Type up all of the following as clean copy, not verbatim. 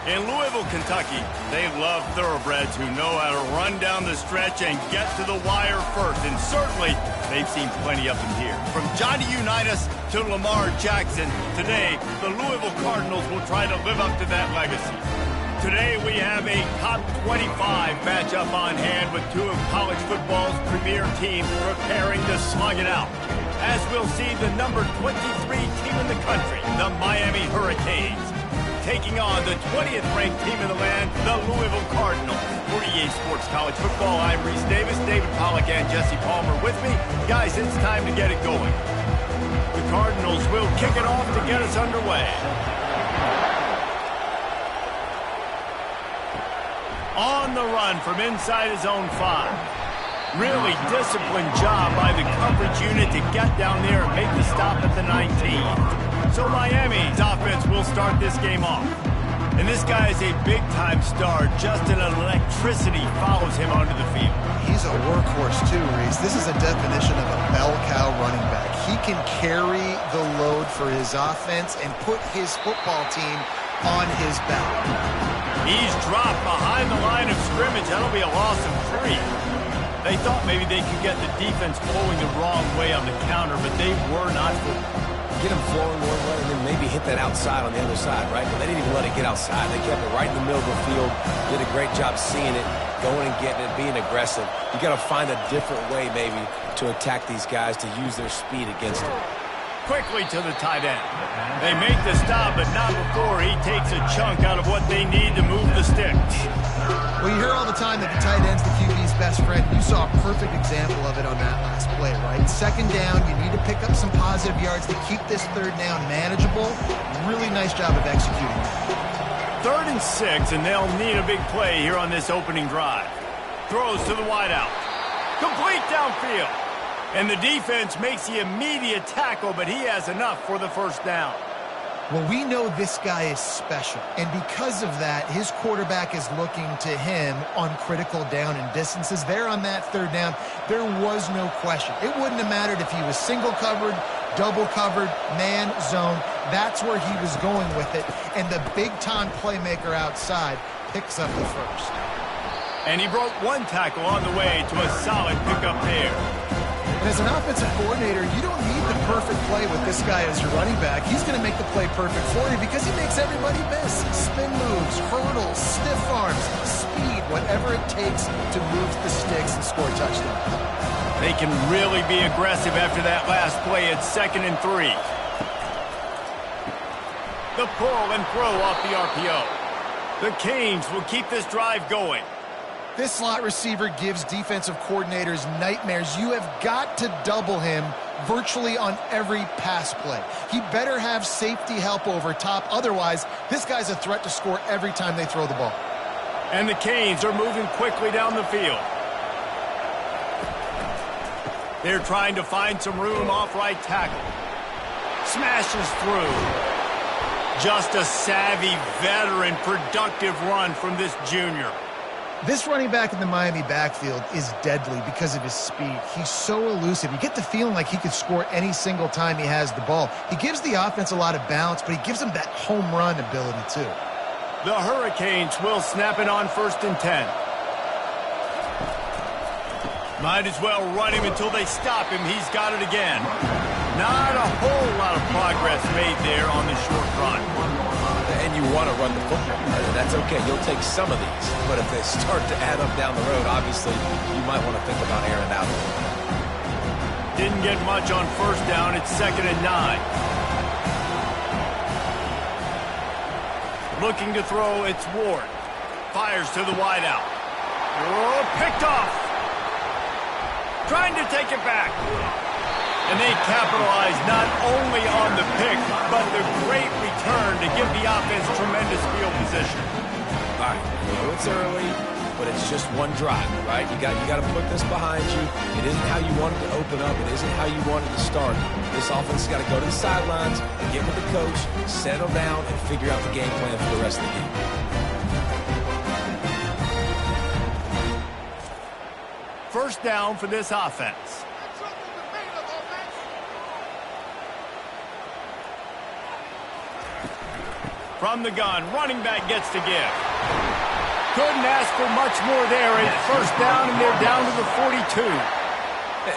In Louisville, Kentucky, they love thoroughbreds who know how to run down the stretch and get to the wire first. And certainly, they've seen plenty of them here. From Johnny Unitas to Lamar Jackson, today, the Louisville Cardinals will try to live up to that legacy. Today, we have a top 25 matchup on hand with two of college football's premier teams preparing to slug it out. As we'll see the number 23 team in the country, the Miami Hurricanes, taking on the 20th ranked team in the land, the Louisville Cardinals. 48 Sports College Football, I'm Reese Davis, David Pollack and Jesse Palmer with me. Guys, it's time to get it going. The Cardinals will kick it off to get us underway. On the run from inside his own 5. Really disciplined job by the coverage unit to get down there and make the stop at the 19. So Miami's offense will start this game off. And this guy is a big-time star. Just an electricity follows him onto the field. He's a workhorse too, Reese. This is a definition of a bell cow running back. He can carry the load for his offense and put his football team on his back. He's dropped behind the line of scrimmage. That'll be a loss of 3. They thought maybe they could get the defense pulling the wrong way on the counter, but they were not fooled. Get him flowing one way and then maybe hit that outside on the other side, right? But they didn't even let it get outside. They kept it right in the middle of the field, did a great job seeing it, going and getting it, being aggressive. You got to find a different way maybe to attack these guys, to use their speed against them. Quickly to the tight end. They make the stop, but not before he takes a chunk out of what they need to move the sticks. Well, you hear all the time that the tight end's the QB's best friend. You saw a perfect example of it on that last play, right? Second down, you need to pick up some positive yards to keep this third down manageable. Really nice job of executing that. 3rd and 6, and they'll need a big play here on this opening drive. Throws to the wideout. Complete downfield. And the defense makes the immediate tackle, but he has enough for the first down. Well, we know this guy is special, and because of that, his quarterback is looking to him on critical down and distances. There on that third down, there was no question. It wouldn't have mattered if he was single covered, double covered, man, zone. That's where he was going with it, and the big-time playmaker outside picks up the first. And he broke one tackle on the way to a solid pickup there. And as an offensive coordinator, you don't need the perfect play with this guy as your running back. He's going to make the play perfect for you because he makes everybody miss. Spin moves, hurdles, stiff arms, speed, whatever it takes to move the sticks and score a touchdown. They can really be aggressive after that last play at 2nd and 3. The pull and throw off the RPO. The Canes will keep this drive going. This slot receiver gives defensive coordinators nightmares. You have got to double him virtually on every pass play. He better have safety help over top. Otherwise, this guy's a threat to score every time they throw the ball. And the Canes are moving quickly down the field. They're trying to find some room off right tackle. Smashes through. Just a savvy, veteran, productive run from this junior. This running back in the Miami backfield is deadly because of his speed. He's so elusive. You get the feeling like he could score any single time he has the ball. He gives the offense a lot of balance, but he gives them that home run ability too. The Hurricanes will snap it on 1st and 10. Might as well run him until they stop him. He's got it again. Not a whole lot of progress made there on the short run. And you want to run the football. That's okay. You'll take some of these. But if they start to add up down the road, obviously, you might want to think about airing out. Didn't get much on 1st down. It's 2nd and 9. Looking to throw, it's Ward. Fires to the wideout. Oh, picked off. Trying to take it back. And they capitalize not only on the pick, but the great return to give the offense tremendous field position. All right, it's early, but it's just one drive, right? You got to put this behind you. It isn't how you want it to open up. It isn't how you want it to start. This offense has got to go to the sidelines and get with the coach, settle down, and figure out the game plan for the rest of the game. First down for this offense. From the gun, running back gets to give. Couldn't ask for much more there. A first down, and they're down to the 42.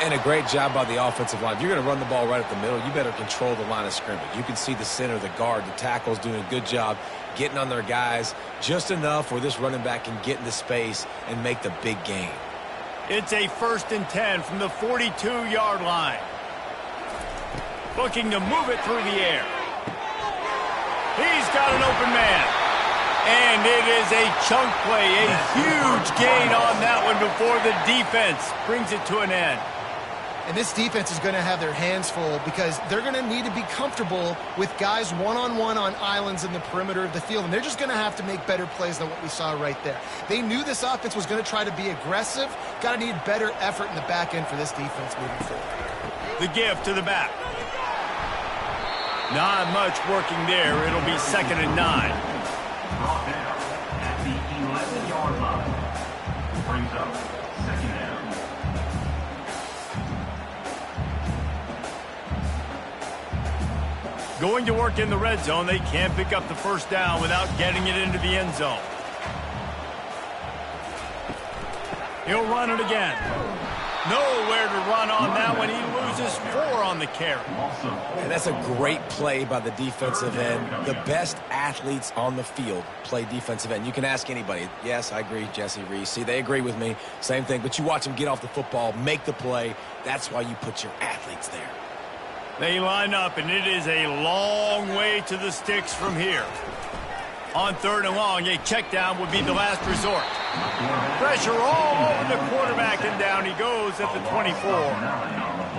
And a great job by the offensive line. If you're going to run the ball right at the middle, you better control the line of scrimmage. You can see the center, the guard, the tackle's doing a good job getting on their guys just enough where this running back can get into space and make the big gain. It's a 1st and 10 from the 42-yard line. Looking to move it through the air. He's got an open man. And it is a chunk play, a huge gain on that one before the defense brings it to an end. And this defense is going to have their hands full because they're going to need to be comfortable with guys one-on-one on islands in the perimeter of the field. And they're just going to have to make better plays than what we saw right there. They knew this offense was going to try to be aggressive. Got to need better effort in the back end for this defense moving forward. The give to the back. Not much working there. It'll be 2nd and 9. Brought down at the 11-yard line. Brings up 2nd down. Going to work in the red zone. They can't pick up the first down without getting it into the end zone. He'll run it again. Nowhere to run on that one. He loses 4 on the carry. And that's a great play by the defensive end. The best athletes on the field play defensive end. You can ask anybody. Yes, I agree, Jesse Reese. See, they agree with me. Same thing. But you watch them get off the football, make the play. That's why you put your athletes there. They line up, and it is a long way to the sticks from here. On 3rd and long, a check down would be the last resort. Pressure all over the quarterback, and down he goes at the 24.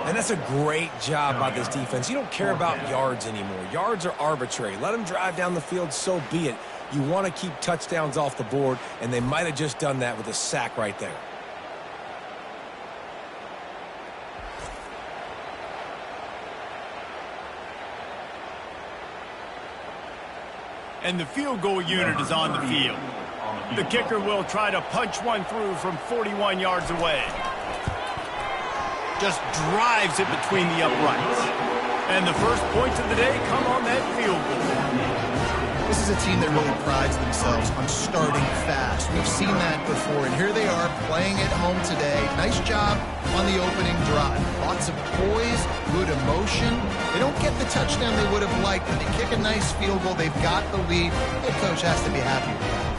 And that's a great job by this defense. You don't care about yards anymore. Yards are arbitrary. Let them drive down the field, so be it. You want to keep touchdowns off the board, and they might have just done that with a sack right there. And the field goal unit is on the field. The kicker will try to punch one through from 41 yards away. Just drives it between the uprights. And the first points of the day come on that field goal. This is a team that really prides themselves on starting fast. We've seen that before, and here they are playing at home today. Nice job on the opening drive. Lots of poise, good emotion. They don't get the touchdown they would have liked, but they kick a nice field goal. They've got the lead. The coach has to be happy with that.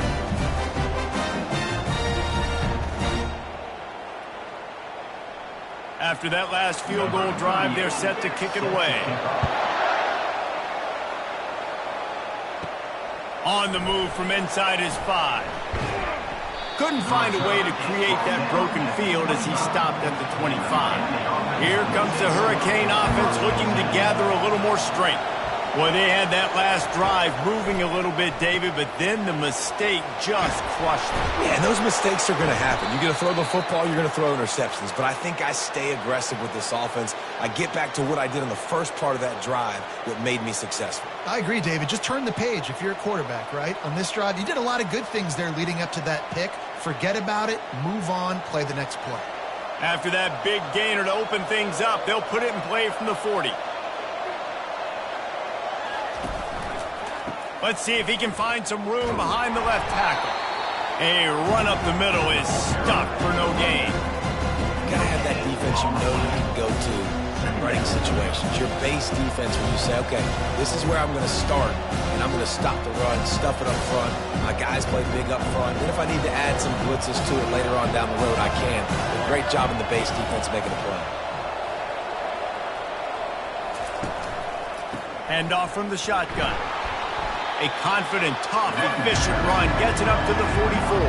After that last field goal drive, they're set to kick it away. On the move from inside his 5. Couldn't find a way to create that broken field as he stopped at the 25. Here comes the Hurricane offense looking to gather a little more strength. Well, they had that last drive moving a little bit, David, but then the mistake just crushed them. Yeah, and those mistakes are going to happen. You're going to throw the football, you're going to throw interceptions. But I think I stay aggressive with this offense. I get back to what I did in the first part of that drive that made me successful. I agree, David. Just turn the page if you're a quarterback, right? On this drive, you did a lot of good things there leading up to that pick. Forget about it, move on, play the next play. After that big gainer to open things up, they'll put it in play from the 40. Let's see if he can find some room behind the left tackle. A run up the middle is stuck for no gain. You got to have that defense you know you can go to in running situations. Your base defense when you say, okay, this is where I'm going to start, and I'm going to stop the run, stuff it up front. My guys play big up front. And if I need to add some blitzes to it later on down the road, I can. A great job in the base defense making a play. Hand off from the shotgun. A confident, tough, efficient run gets it up to the 44.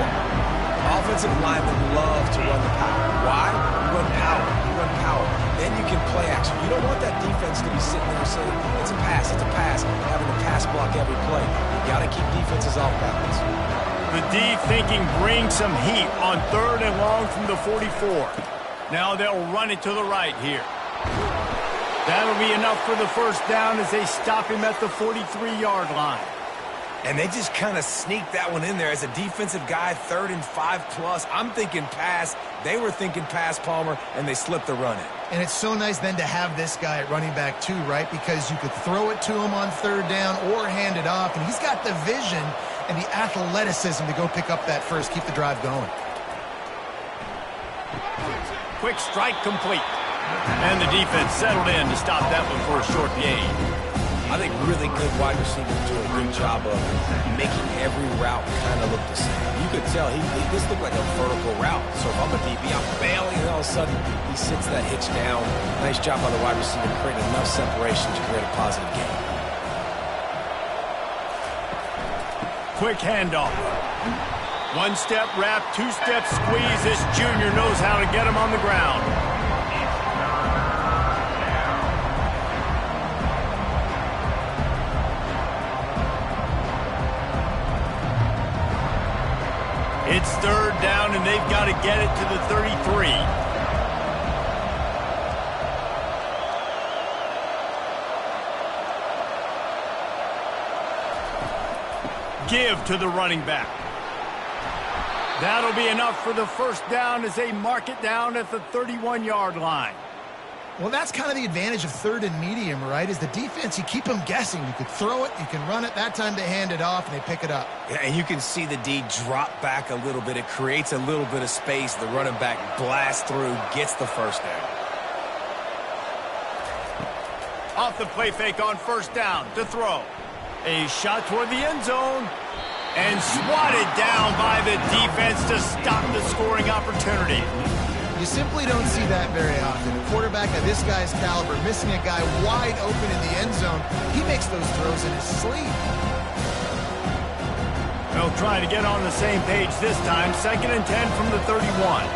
Offensive linemen love to run the power. Why? You run power. You run power. Then you can play action. You don't want that defense to be sitting there saying, it's a pass, having to pass block every play. You got to keep defenses off balance. The D thinking brings some heat on 3rd and long from the 44. Now they'll run it to the right here. That'll be enough for the first down as they stop him at the 43-yard line. And they just kind of sneaked that one in there. As a defensive guy, 3rd and 5+. I'm thinking pass. They were thinking pass, Palmer, and they slipped the run in. And it's so nice then to have this guy at running back too, right? Because you could throw it to him on 3rd down or hand it off. And he's got the vision and the athleticism to go pick up that first, keep the drive going. Quick strike complete. And the defense settled in to stop that one for a short gain. I think really good wide receivers do a good job of making every route kind of look the same. You could tell this looked like a vertical route. So if I'm a DB, I'm bailing, and all of a sudden he sits that hitch down. Nice job by the wide receiver creating enough separation to create a positive gain. Quick handoff. 1-step wrap, 2-step squeeze. This junior knows how to get him on the ground. It's 3rd down, and they've got to get it to the 33. Give to the running back. That'll be enough for the first down as they mark it down at the 31-yard line. Well, that's kind of the advantage of 3rd and medium, right? Is the defense, you keep them guessing. You could throw it, you can run it. That time they hand it off and they pick it up. Yeah, and you can see the D drop back a little bit. It creates a little bit of space. The running back blasts through, gets the first down. Off the play fake on 1st down to throw. A shot toward the end zone. And swatted down by the defense to stop the scoring opportunity. You simply don't see that very often. A quarterback of this guy's caliber missing a guy wide open in the end zone. He makes those throws in his sleep. They'll try to get on the same page this time. 2nd and 10 from the 31.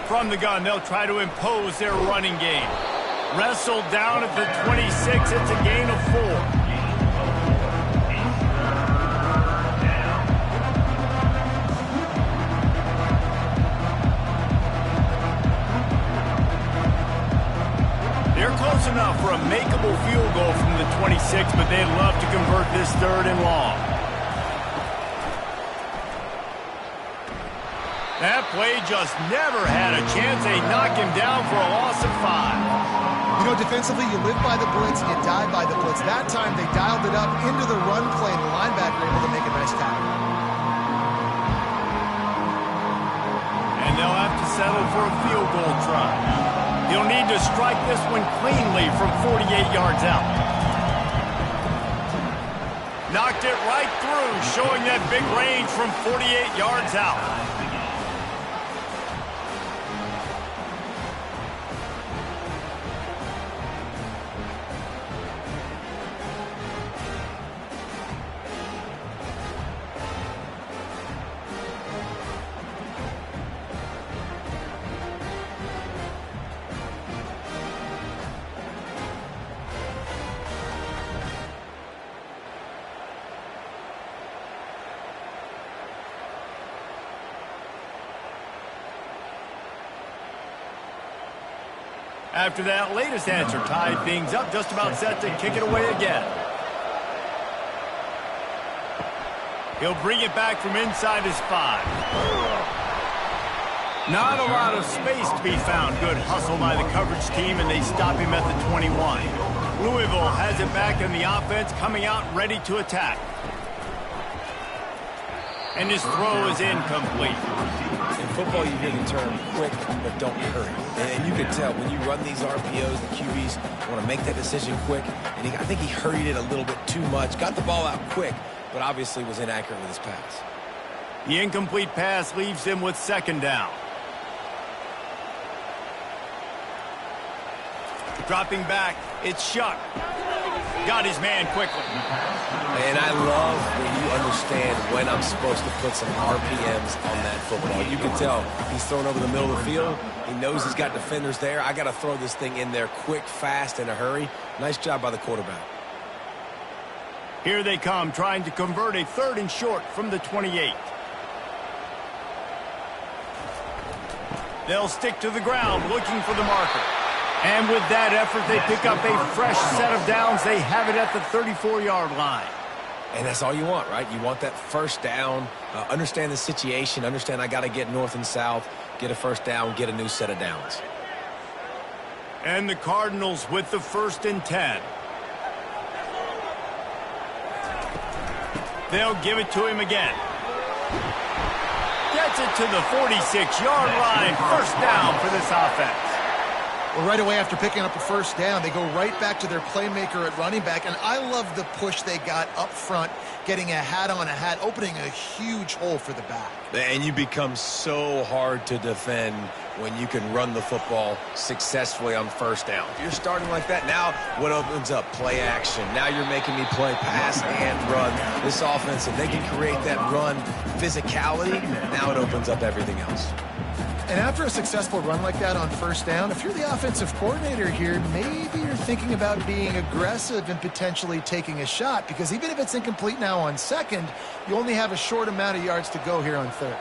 From the gun, they'll try to impose their running game. Wrestled down at the 26. It's a gain of 4. They're close enough for a makeable field goal from the 26, but they'd love to convert this 3rd and long. That play just never had a chance. They knock him down for a loss of 5. You know, defensively, you live by the blitz, you die by the blitz. That time, they dialed it up into the run play, and the linebacker able to make a nice tackle. And they'll have to settle for a field goal try. He'll need to strike this one cleanly from 48 yards out. Knocked it right through, showing that big range from 48 yards out. After that latest answer tied things up, just about set to kick it away again. He'll bring it back from inside his 5. Not a lot of space to be found. Good hustle by the coverage team, and they stop him at the 21. Louisville has it back in the offense, coming out ready to attack. And his throw is incomplete. In football, you hear the term quick, but don't hurry. And you can tell when you run these RPOs, the QBs want to make that decision quick. And I think he hurried it a little bit too much. Got the ball out quick, but obviously was inaccurate with his pass. The incomplete pass leaves him with 2nd down. Dropping back, it's Shuck. Got his man quickly. And I love when you understand when I'm supposed to put some RPMs on that football. You can tell he's thrown over the middle of the field. He knows he's got defenders there. I got to throw this thing in there quick, fast, in a hurry. Nice job by the quarterback. Here they come, trying to convert a 3rd and short from the 28. They'll stick to the ground, looking for the marker. And with that effort, they pick up a fresh set of downs. They have it at the 34-yard line. And that's all you want, right? You want that first down, understand the situation, understand I got to get north and south, get a first down, get a new set of downs. And the Cardinals with the 1st and 10. They'll give it to him again. Gets it to the 46-yard line. First down for this offense. Well, right away after picking up a first down, they go right back to their playmaker at running back. And I love the push they got up front, getting a hat on a hat, opening a huge hole for the back. And you become so hard to defend when you can run the football successfully on first down. If you're starting like that, now what opens up? Play action. Now you're making me play pass and run. This offense, if they can create that run physicality, now it opens up everything else. And after a successful run like that on first down, if you're the offensive coordinator here, maybe you're thinking about being aggressive and potentially taking a shot, because even if it's incomplete now on second, you only have a short amount of yards to go here on third.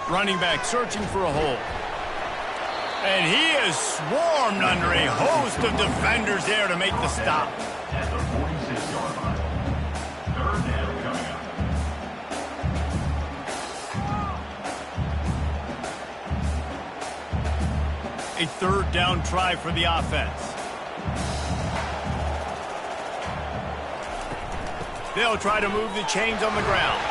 Running back searching for a hole. And he is swarmed under a host of defenders there to make the stop. At the 46-yard line. Third down coming up. A third down try for the offense. They'll try to move the chains on the ground.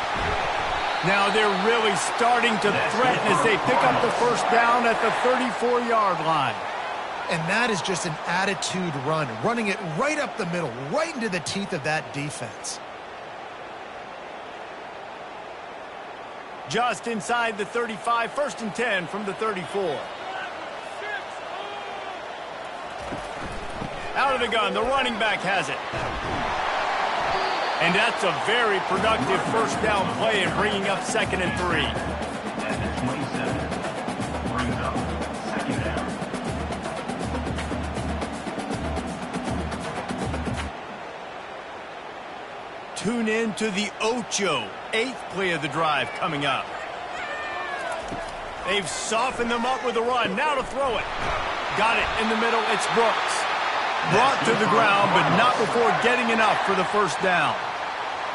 Now they're really starting to threaten as they pick up the first down at the 34-yard line. And that is just an attitude run, running it right up the middle, right into the teeth of that defense. Just inside the 35, 1st and 10 from the 34. Out of the gun, the running back has it. And that's a very productive first down play in bringing up 2nd and 3. At the 27, brings up 2nd down. Tune in to the Ocho, 8th play of the drive coming up. They've softened them up with a run. Now to throw it. Got it in the middle. It's Brooks. Brought to the ground, but not before getting enough for the first down.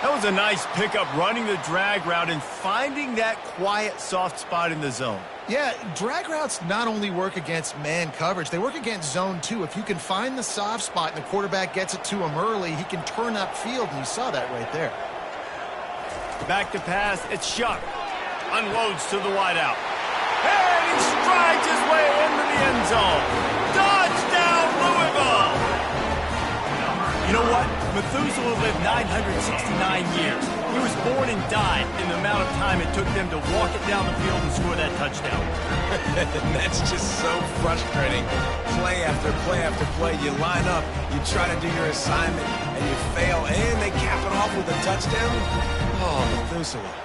That was a nice pickup, running the drag route and finding that quiet, soft spot in the zone. Yeah, drag routes not only work against man coverage, they work against zone too. If you can find the soft spot and the quarterback gets it to him early, he can turn upfield, and you saw that right there. Back to pass, it's Shuck. Unloads to the wideout. And he strides his way into the end zone. Touchdown, Louisville! You know what? Methuselah lived 969 years. He was born and died in the amount of time it took them to walk it down the field and score that touchdown. That's just so frustrating. Play after play after play. You line up, you try to do your assignment, and you fail, and they cap it off with a touchdown? Oh, Methuselah.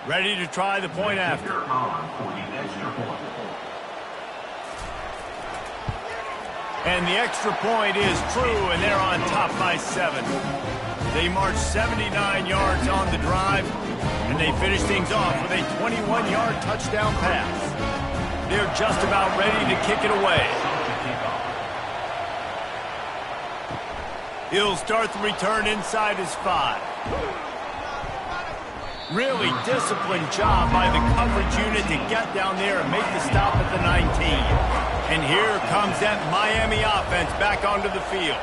Ready to try the point after. For the extra point. And the extra point is true, and they're on top by 7. They march 79 yards on the drive, and they finish things off with a 21-yard touchdown pass. They're just about ready to kick it away. He'll start the return inside his 5. Really disciplined job by the coverage unit to get down there and make the stop at the 19. And here comes that Miami offense back onto the field.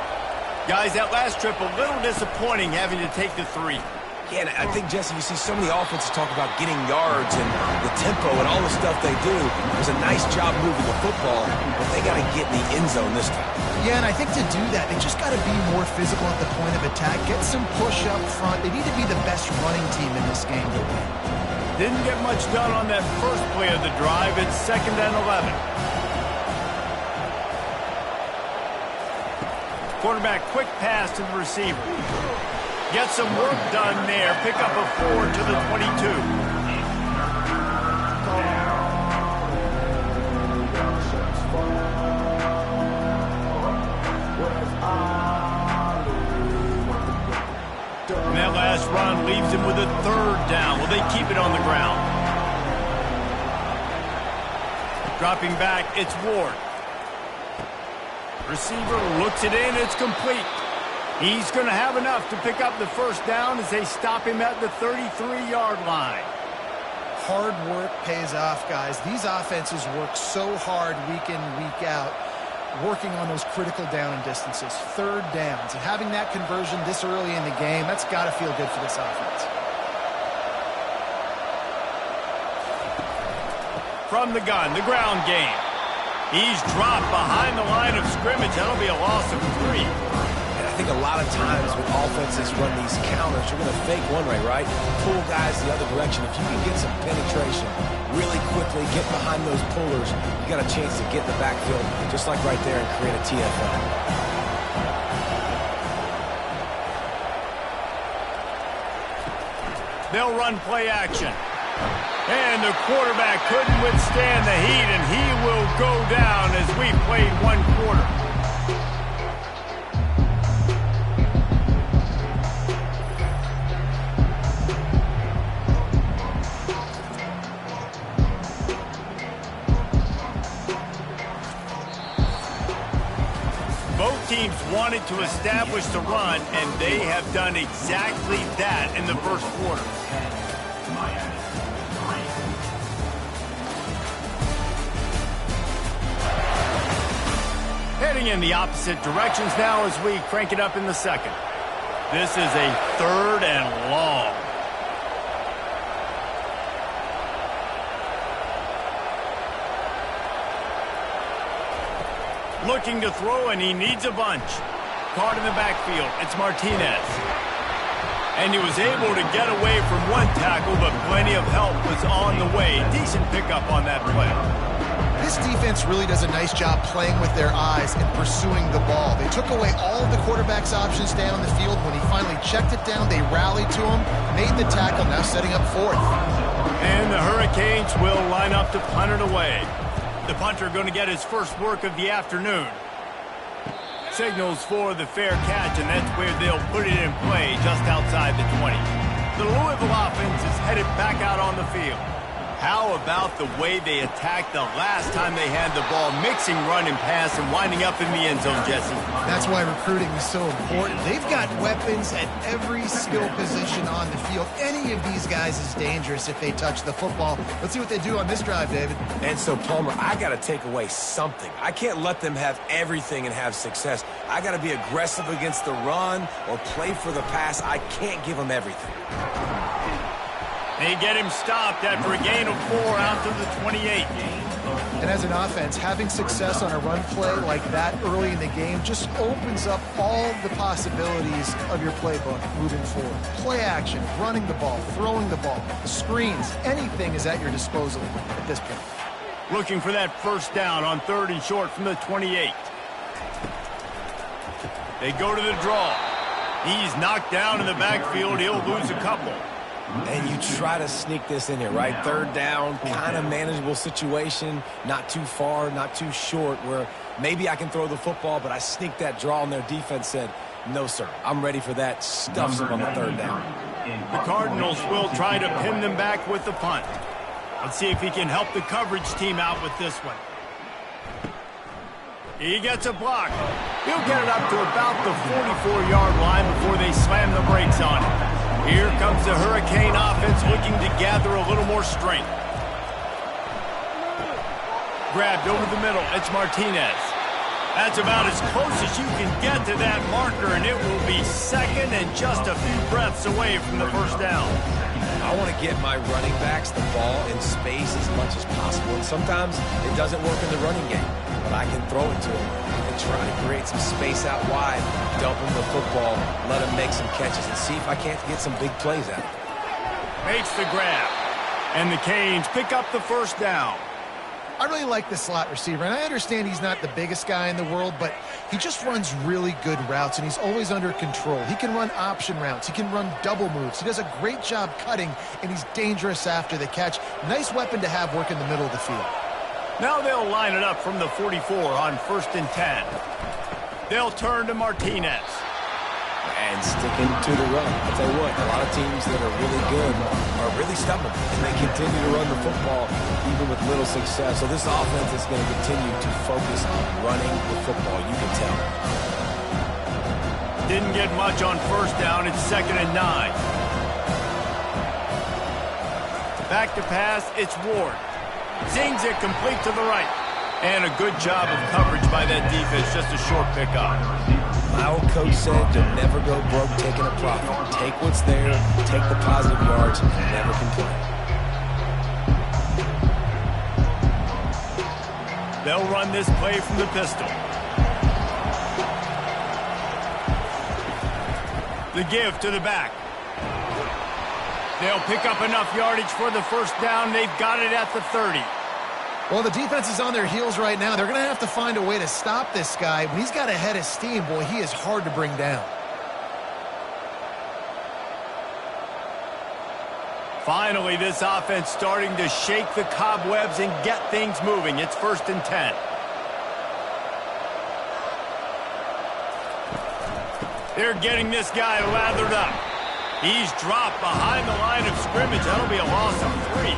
Guys, that last trip a little disappointing having to take the 3. Yeah, and I think, Jesse, you see so many offenses talk about getting yards and the tempo and all the stuff they do. It was a nice job moving the football, but they got to get in the end zone this time. Yeah, and I think to do that, they just got to be more physical at the point of attack, get some push up front. They need to be the best running team in this game to win. Didn't get much done on that first play of the drive. It's 2nd and 11. Quarterback, quick pass to the receiver. Get some work done there. Pick up a 4 to the 22. run leaves him with a third down. Will they keep it on the ground? Dropping back, it's Ward. Receiver looks it in, it's complete. He's going to have enough to pick up the first down as they stop him at the 33-yard line. Hard work pays off, guys. These offenses work so hard week in, week out, working on those critical down and distances, third downs. And having that conversion this early in the game, that's got to feel good for this offense. From the gun, the ground game. He's dropped behind the line of scrimmage. That'll be a loss of 3. I think a lot of times when offenses run these counters, you're going to fake one way, right? Pull guys the other direction. If you can get some penetration really quickly, get behind those pullers, you got a chance to get in the backfield, just like right there, and create a TFL. They'll run play action. And the quarterback couldn't withstand the heat, and he will go down as we played one quarter. Both teams wanted to establish the run, and they have done exactly that in the first quarter. Heading in the opposite directions now as we crank it up in the second. This is a 3rd and long. Looking to throw, and he needs a bunch. Caught in the backfield, it's Martinez. And he was able to get away from one tackle, but plenty of help was on the way. Decent pickup on that play. This defense really does a nice job playing with their eyes and pursuing the ball. They took away all of the quarterback's options down the field. When he finally checked it down, they rallied to him, made the tackle, now setting up 4th. And the Hurricanes will line up to punt it away. The punter going to get his first work of the afternoon. Signals for the fair catch, and that's where they'll put it in play just outside the 20. The Louisville offense is headed back out on the field. How about the way they attacked the last time they had the ball, mixing run and pass and winding up in the end zone, Jesse? That's why recruiting is so important. They've got weapons at every skill position on the field. Any of these guys is dangerous if they touch the football. Let's see what they do on this drive, David. And so, Palmer, I got to take away something. I can't let them have everything and have success. I got to be aggressive against the run or play for the pass. I can't give them everything. They get him stopped after a gain of 4 out to the 28. And as an offense, having success on a run play like that early in the game just opens up all the possibilities of your playbook moving forward. Play action, running the ball, throwing the ball, screens, anything is at your disposal at this point. Looking for that first down on 3rd and short from the 28. They go to the draw. He's knocked down in the backfield. He'll lose a couple. And you try to sneak this in here, right? 3rd down, kind of manageable situation, not too far, not too short, where maybe I can throw the football, but I sneak that draw, and their defense said, no, sir, I'm ready for that. Stuffs them on the 3rd down. The Cardinals will try to pin them back with the punt. Let's see if he can help the coverage team out with this one. He gets a block. He'll get it up to about the 44-yard line before they slam the brakes on him. Here comes the Hurricane offense looking to gather a little more strength. Grabbed over the middle. It's Martinez. That's about as close as you can get to that marker, and it will be 2nd and just a few breaths away from the first down. I want to get my running backs the ball in space as much as possible, and sometimes it doesn't work in the running game, but I can throw it to them and try to create some space out wide, dump them the football, let them make some catches, and see if I can't get some big plays out of it. Makes the grab, and the Canes pick up the first down. I really like the slot receiver, and I understand he's not the biggest guy in the world, but he just runs really good routes, and he's always under control. He can run option routes. He can run double moves. He does a great job cutting, and he's dangerous after the catch. Nice weapon to have work in the middle of the field. Now they'll line it up from the 44 on 1st and 10. They'll turn to Martinez. and sticking to the run. I'll tell you what, a lot of teams that are really good are really stubborn, and they continue to run the football even with little success. So this offense is going to continue to focus on running the football, you can tell. Didn't get much on first down. It's 2nd and 9. Back to pass, it's Ward. Zings it complete to the right. And a good job of coverage by that defense, just a short pickup. My old coach said you'll never go broke taking a profit. Take what's there, take the positive yards, and never complain. They'll run this play from the pistol. The give to the back. They'll pick up enough yardage for the first down. They've got it at the 30. Well, the defense is on their heels right now. They're going to have to find a way to stop this guy. When he's got a head of steam, boy, he is hard to bring down. Finally, this offense starting to shake the cobwebs and get things moving. It's 1st and 10. They're getting this guy lathered up. He's dropped behind the line of scrimmage. That'll be a loss of 3.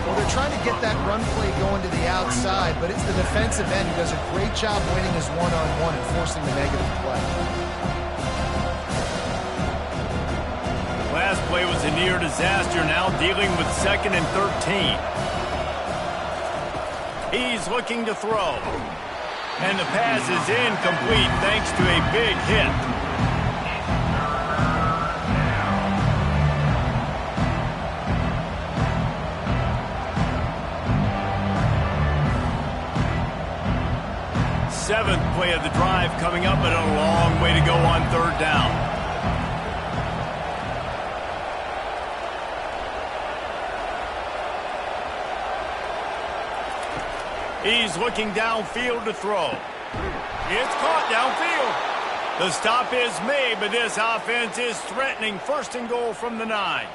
Well, they're trying to get that run play going to the outside, but it's the defensive end who does a great job winning his one-on-one and forcing the negative play. Last play was a near disaster, now dealing with 2nd and 13. He's looking to throw. And the pass is incomplete thanks to a big hit. Seventh play of the drive coming up, but a long way to go on 3rd down. He's looking downfield to throw. It's caught downfield. The stop is made, but this offense is threatening 1st and goal from the 9.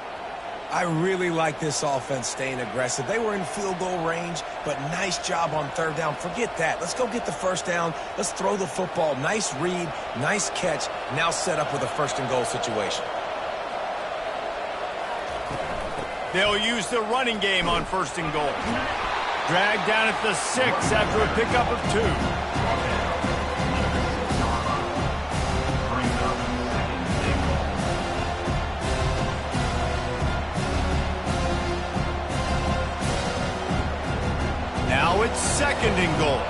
I really like this offense staying aggressive. They were in field goal range, but nice job on 3rd down. Forget that. Let's go get the first down. Let's throw the football. Nice read, nice catch. Now set up with a 1st and goal situation. They'll use the running game on 1st and goal. Dragged down at the 6 after a pickup of 2. Now it's 2nd and goal.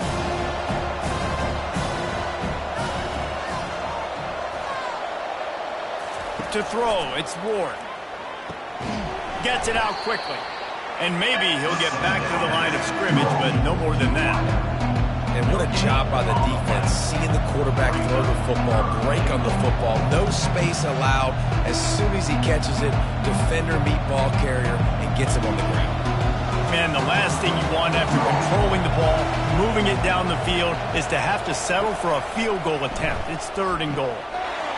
To throw, it's Ward. Gets it out quickly. And maybe he'll get back to the line of scrimmage, but no more than that. And what a job by the defense, seeing the quarterback throw the football, break on the football, no space allowed. As soon as he catches it, defender meet ball carrier and gets him on the ground. Man, the last thing you want after controlling the ball, moving it down the field, is to have to settle for a field goal attempt. It's 3rd and goal.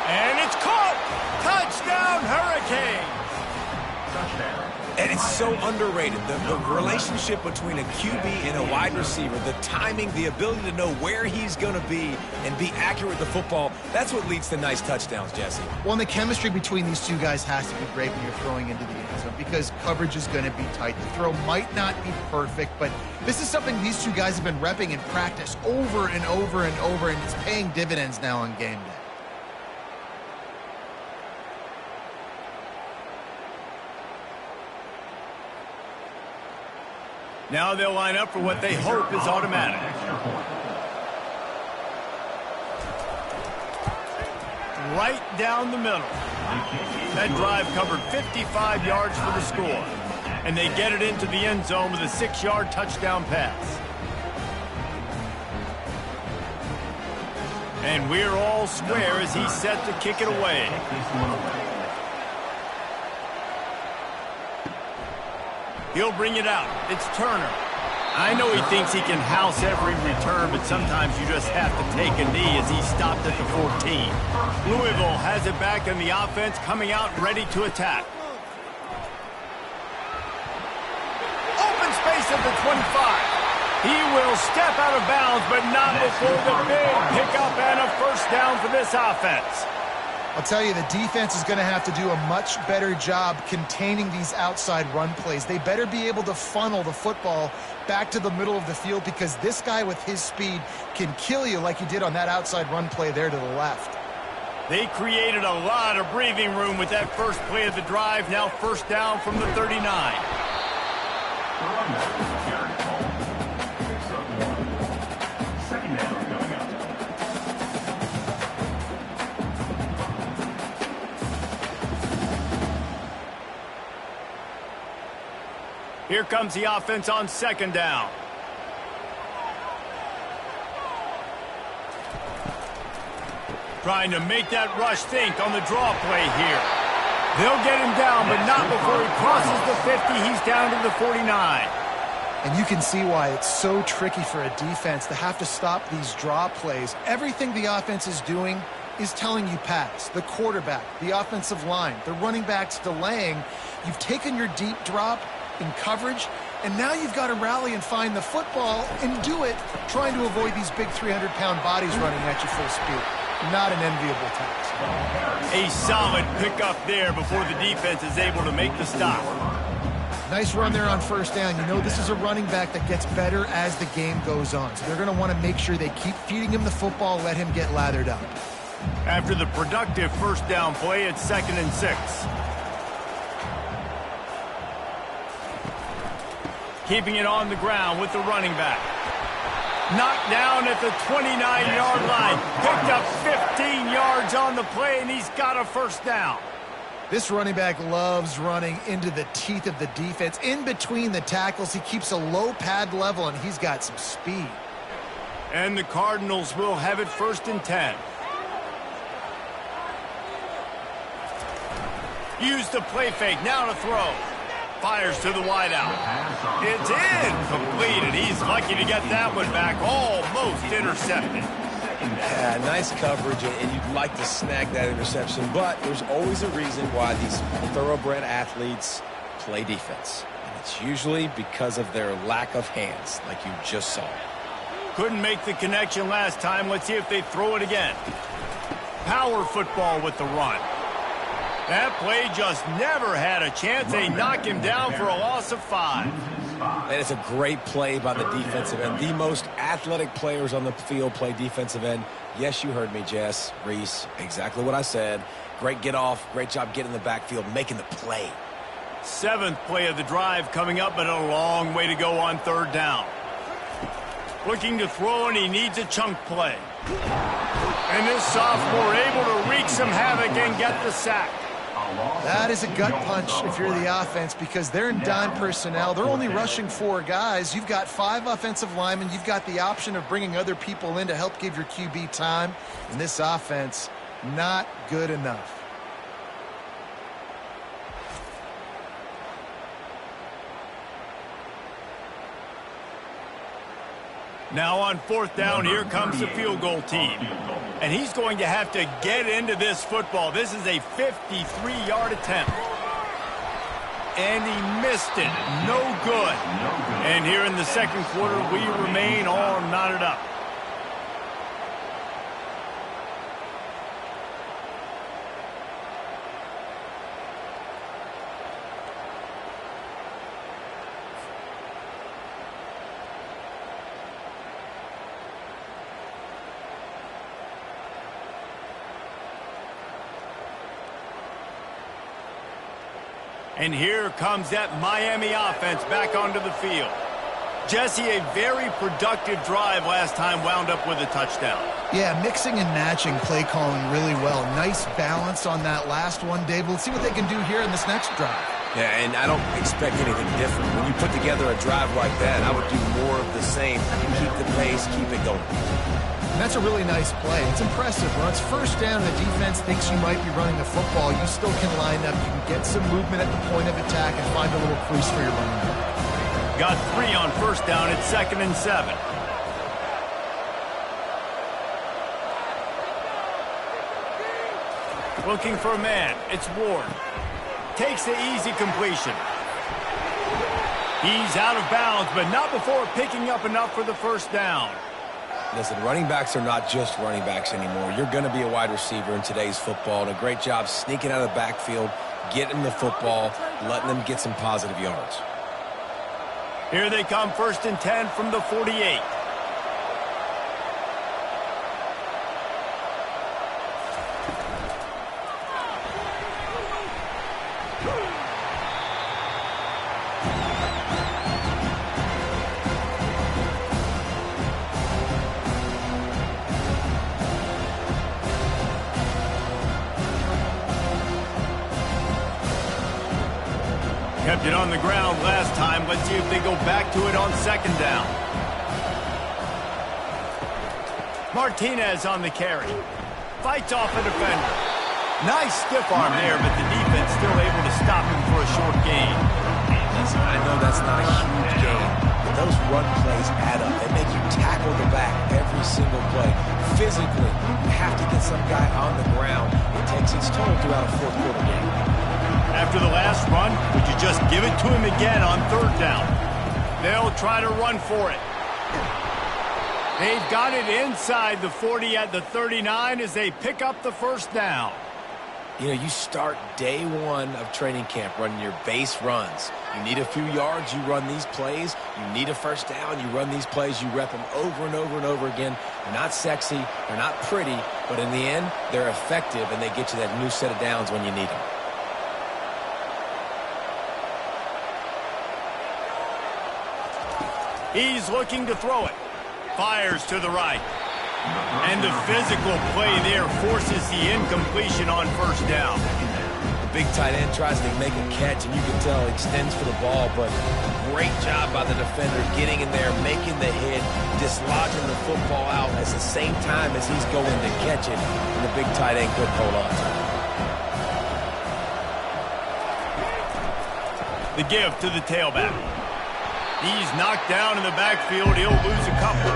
And it's caught! Touchdown, Hurricanes! And it's so underrated. The relationship between a QB and a wide receiver, the timing, the ability to know where he's going to be and be accurate with the football, that's what leads to nice touchdowns, Jesse. Well, and the chemistry between these two guys has to be great when you're throwing into the end zone because coverage is going to be tight. The throw might not be perfect, but this is something these two guys have been repping in practice over and over and over, and it's paying dividends now on game day. Now they'll line up for what they hope is automatic. Right down the middle. That drive covered 55 yards for the score. And they get it into the end zone with a 6-yard touchdown pass. And we're all square as he's set to kick it away. He'll bring it out. It's Turner. I know he thinks he can house every return, but sometimes you just have to take a knee as he stopped at the 14. Louisville has it back in the offense, coming out ready to attack. Open space at the 25. He will step out of bounds, but not before the big pickup and a first down for this offense. I'll tell you, the defense is going to have to do a much better job containing these outside run plays. They better be able to funnel the football back to the middle of the field, because this guy with his speed can kill you like he did on that outside run play there to the left. They created a lot of breathing room with that first play of the drive. Now first down from the 39. Second down coming up. Here comes the offense on second down. Trying to make that rush think on the draw play here. They'll get him down, but not before he crosses the 50. He's down to the 49. And you can see why it's so tricky for a defense to have to stop these draw plays. Everything the offense is doing is telling you pass. The quarterback, the offensive line, the running backs delaying. You've taken your deep drop in coverage, and now you've got to rally and find the football and do it, trying to avoid these big 300-pound bodies running at you full speed. Not an enviable task. A solid pickup there before the defense is able to make the stop. Nice run there on first down. You know this is a running back that gets better as the game goes on, so they're going to want to make sure they keep feeding him the football, let him get lathered up. After the productive first down play, it's 2nd and 6. Keeping it on the ground with the running back. Knocked down at the 29-yard line. Picked up 15 yards on the play, and he's got a first down. This running back loves running into the teeth of the defense. In between the tackles, he keeps a low pad level, and he's got some speed. And the Cardinals will have it 1st and 10. Use the play fake, now to throw. Fires to the wideout. It's incomplete, and he's lucky to get that one back. Almost intercepted. Yeah, nice coverage, and you'd like to snag that interception, but there's always a reason why these thoroughbred athletes play defense. And it's usually because of their lack of hands, like you just saw. Couldn't make the connection last time. Let's see if they throw it again. Power football with the run. That play just never had a chance. They knock him down for a loss of 5. And it's a great play by the defensive end. The most athletic players on the field play defensive end. Yes, you heard me, Jess, Reese. Exactly what I said. Great get off. Great job getting in the backfield, making the play. 7th play of the drive coming up, but a long way to go on 3rd down. Looking to throw, and he needs a chunk play. And this sophomore able to wreak some havoc and get the sack. That is a gut punch if you're the offense, because they're in dime personnel. They're only rushing 4 guys. You've got 5 offensive linemen. You've got the option of bringing other people in to help give your QB time. And this offense, not good enough. Now on 4th down, here comes the field goal team. And he's going to have to get into this football. This is a 53-yard attempt. And he missed it. No good. And here in the 2nd quarter, we remain all knotted up. And here comes that Miami offense back onto the field. Jesse, a very productive drive last time, wound up with a touchdown. Yeah, mixing and matching play calling really well. Nice balance on that last one, Dave. Let's see what they can do here in this next drive. Yeah, and I don't expect anything different. When you put together a drive like that, I would do more of the same. Keep the pace, keep it going. And that's a really nice play. It's impressive. When it's first down and the defense thinks you might be running the football, you still can line up. You can get some movement at the point of attack and find a little crease for your running back. Got 3 on first down. It's 2nd and 7. Looking for a man. It's Ward. Takes the easy completion. He's out of bounds, but not before picking up enough for the first down. Listen, running backs are not just running backs anymore. You're going to be a wide receiver in today's football, and a great job sneaking out of the backfield, getting the football, letting them get some positive yards. Here they come, 1st and 10 from the 48. Kept it on the ground last time. Let's see if they go back to it on 2nd down. Martinez on the carry. Fights off a defender. Nice stiff arm there, but the defense still able to stop him for a short gain. Listen, I know that's not a huge gain, but those run plays add up. They make you tackle the back every single play. Physically, you have to get some guy on the ground. It takes its toll throughout a fourth-quarter game. After the last run, would you just give it to him again on 3rd down? They'll try to run for it. They've got it inside the 40 at the 39 as they pick up the 1st down. You know, you start day one of training camp running your base runs. You need a few yards, you run these plays. You need a 1st down, you run these plays. You rep them over and over and over again. They're not sexy, they're not pretty, but in the end, they're effective, and they get you that new set of downs when you need them. He's looking to throw it. Fires to the right. And the physical play there forces the incompletion on 1st down. The big tight end tries to make a catch, and you can tell he extends for the ball, but great job by the defender getting in there, making the hit, dislodging the football out at the same time as he's going to catch it, and the big tight end couldn't hold on to it. The give to the tailback. He's knocked down in the backfield. He'll lose a couple.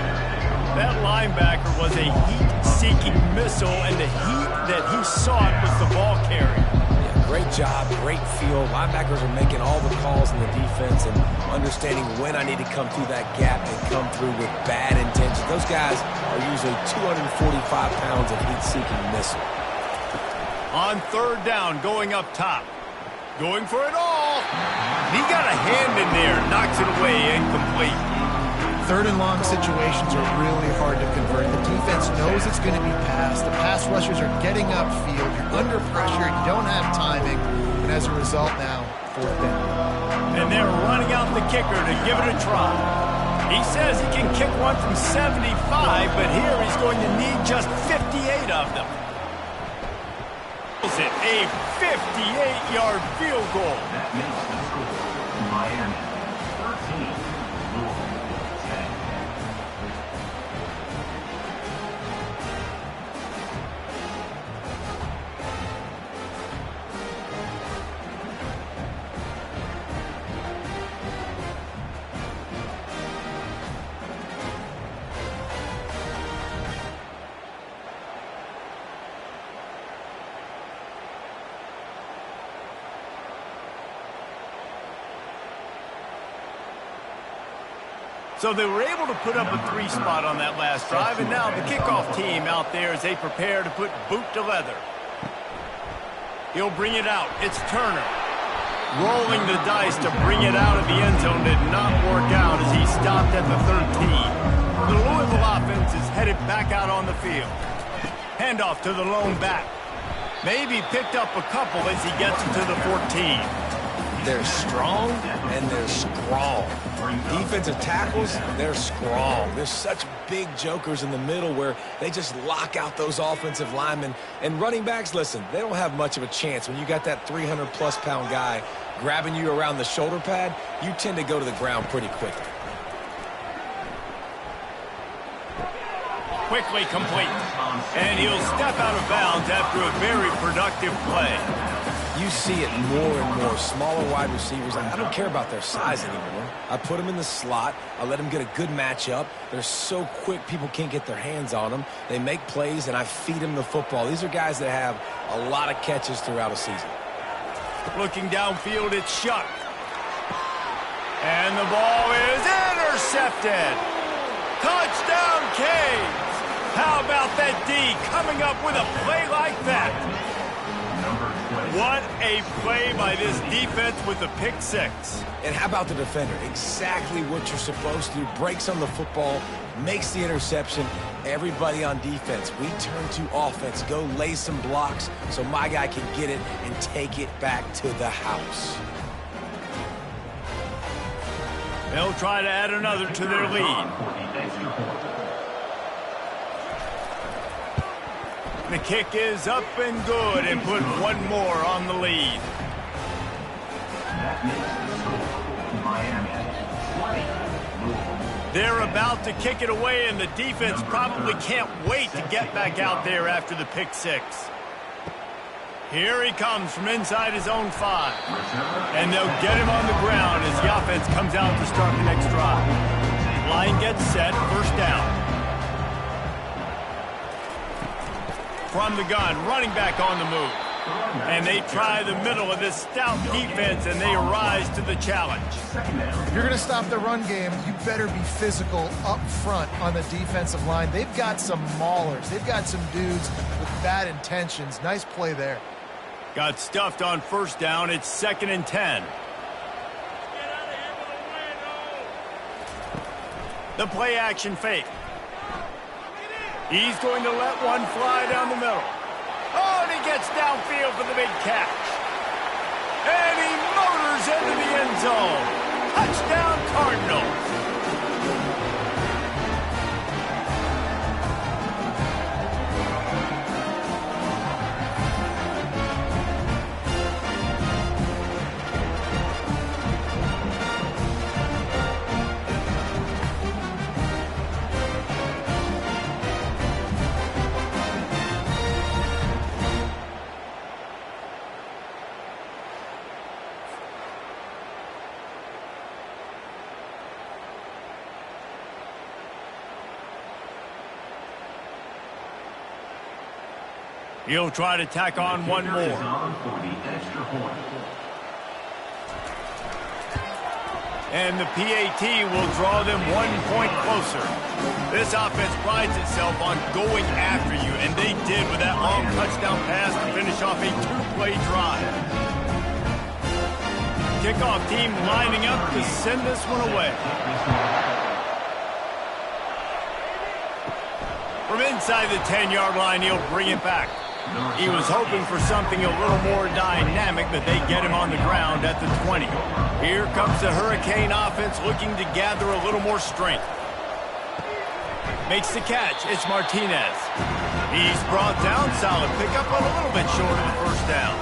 That linebacker was a heat-seeking missile, and the heat that he sought was the ball carrier. Yeah, great job, great feel. Linebackers are making all the calls in the defense and understanding when I need to come through that gap and come through with bad intention. Those guys are usually 245 pounds of heat-seeking missile. On 3rd down, going up top. Going for it all. He got a hand in there, knocks it away, incomplete. 3rd and long situations are really hard to convert. The defense knows it's going to be passed. The pass rushers are getting upfield. You're under pressure. You don't have timing. And as a result now, 4th down. And they're running out the kicker to give it a try. He says he can kick one from 75, but here he's going to need just 58 of them. Is it a 58-yard field goal? That makes the score Miami 13, Louisville 10. So they were able to put up a 3 spot on that last drive, and now the kickoff team out there as they prepare to put boot to leather. He'll bring it out. It's Turner. Rolling the dice to bring it out of the end zone did not work out as he stopped at the 13. The Louisville offense is headed back out on the field. Handoff to the lone back. Maybe picked up a couple as he gets to the 14. They're strong, and they're strong. Defensive tackles, they're strong. There's such big jokers in the middle where they just lock out those offensive linemen. And running backs, listen, they don't have much of a chance. When you got that 300-plus pound guy grabbing you around the shoulder pad, you tend to go to the ground pretty quickly. Quickly complete. And he'll step out of bounds after a very productive play. You see it more and more. Smaller wide receivers, I don't care about their size anymore. I put them in the slot. I let them get a good matchup. They're so quick, people can't get their hands on them. They make plays, and I feed them the football. These are guys that have a lot of catches throughout a season. Looking downfield, it's Shuck. And the ball is intercepted. Touchdown, Canes! How about that D coming up with a play like that? What a play by this defense with the pick six. And how about the defender? Exactly what you're supposed to do. Breaks on the football, makes the interception. Everybody on defense, we turn to offense. Go lay some blocks so my guy can get it and take it back to the house. They'll try to add another to their lead. The kick is up and good and put one more on the lead. That makes the score Miami 20, Louisville. They're about to kick it away, and the defense probably can't wait to get back out there after the pick six. Here he comes from inside his own 5. And they'll get him on the ground as the offense comes out to start the next drive. Line gets set, first down. From the gun, running back on the move. And they try the middle of this stout defense, and they rise to the challenge. If you're going to stop the run game, you better be physical up front on the defensive line. They've got some maulers. They've got some dudes with bad intentions. Nice play there. Got stuffed on first down. It's 2nd and 10. The play action fake. He's going to let one fly down the middle. Oh, and he gets downfield for the big catch. And he motors into the end zone. Touchdown, Cardinals. He'll try to tack on one more. And the PAT will draw them 1 point closer. This offense prides itself on going after you, and they did with that long touchdown pass to finish off a 2-play drive. Kickoff team lining up to send this one away. From inside the 10-yard line, he'll bring it back. He was hoping for something a little more dynamic, but they get him on the ground at the 20. Here comes the Hurricane offense looking to gather a little more strength. Makes the catch. It's Martinez. He's brought down. Solid pickup, but a little bit short of the first down.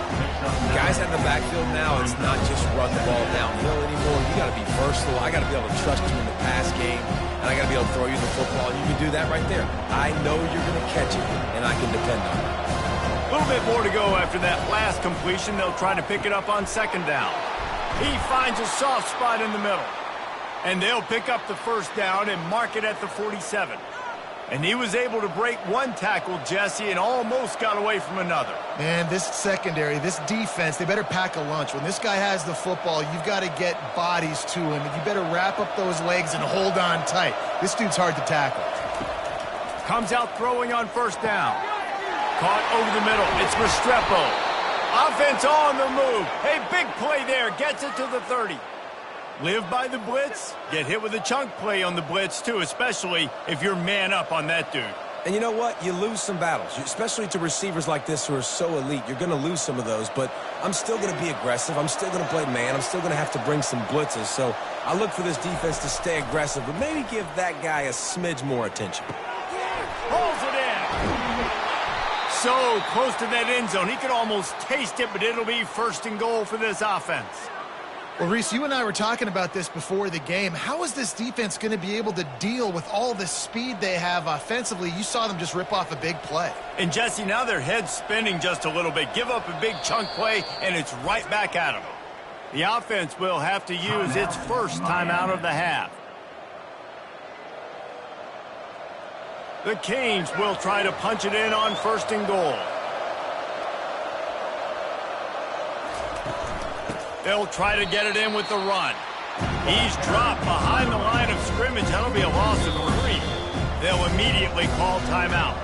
Guys in the backfield now, it's not just run the ball downhill anymore. You got to be versatile. I got to be able to trust you in the pass game, and I got to be able to throw you the football. You can do that right there. I know you're going to catch it, and I can depend on it. A little bit more to go after that last completion. They'll try to pick it up on 2nd down. He finds a soft spot in the middle. And they'll pick up the first down and mark it at the 47. And he was able to break one tackle, Jesse, and almost got away from another. And this secondary, this defense, they better pack a lunch. When this guy has the football, you've got to get bodies to him. You better wrap up those legs and hold on tight. This dude's hard to tackle. Comes out throwing on first down. Caught over the middle. It's Restrepo. Offense on the move. Hey, big play there. Gets it to the 30. Live by the blitz. Get hit with a chunk play on the blitz, too, especially if you're man up on that dude. And you know what? You lose some battles, especially to receivers like this who are so elite. You're going to lose some of those, but I'm still going to be aggressive. I'm still going to play man. I'm still going to have to bring some blitzes. So I look for this defense to stay aggressive, but maybe give that guy a smidge more attention. Pulls it in. So close to that end zone. He could almost taste it, but it'll be 1st and goal for this offense. Well, Reese, you and I were talking about this before the game. How is this defense going to be able to deal with all the speed they have offensively? You saw them just rip off a big play. And, Jesse, now their head's spinning just a little bit. Give up a big chunk play, and it's right back at them. The offense will have to use its first timeout of the half. The Canes will try to punch it in on 1st and goal. They'll try to get it in with the run. He's dropped behind the line of scrimmage. That'll be a loss of 3. They'll immediately call timeout.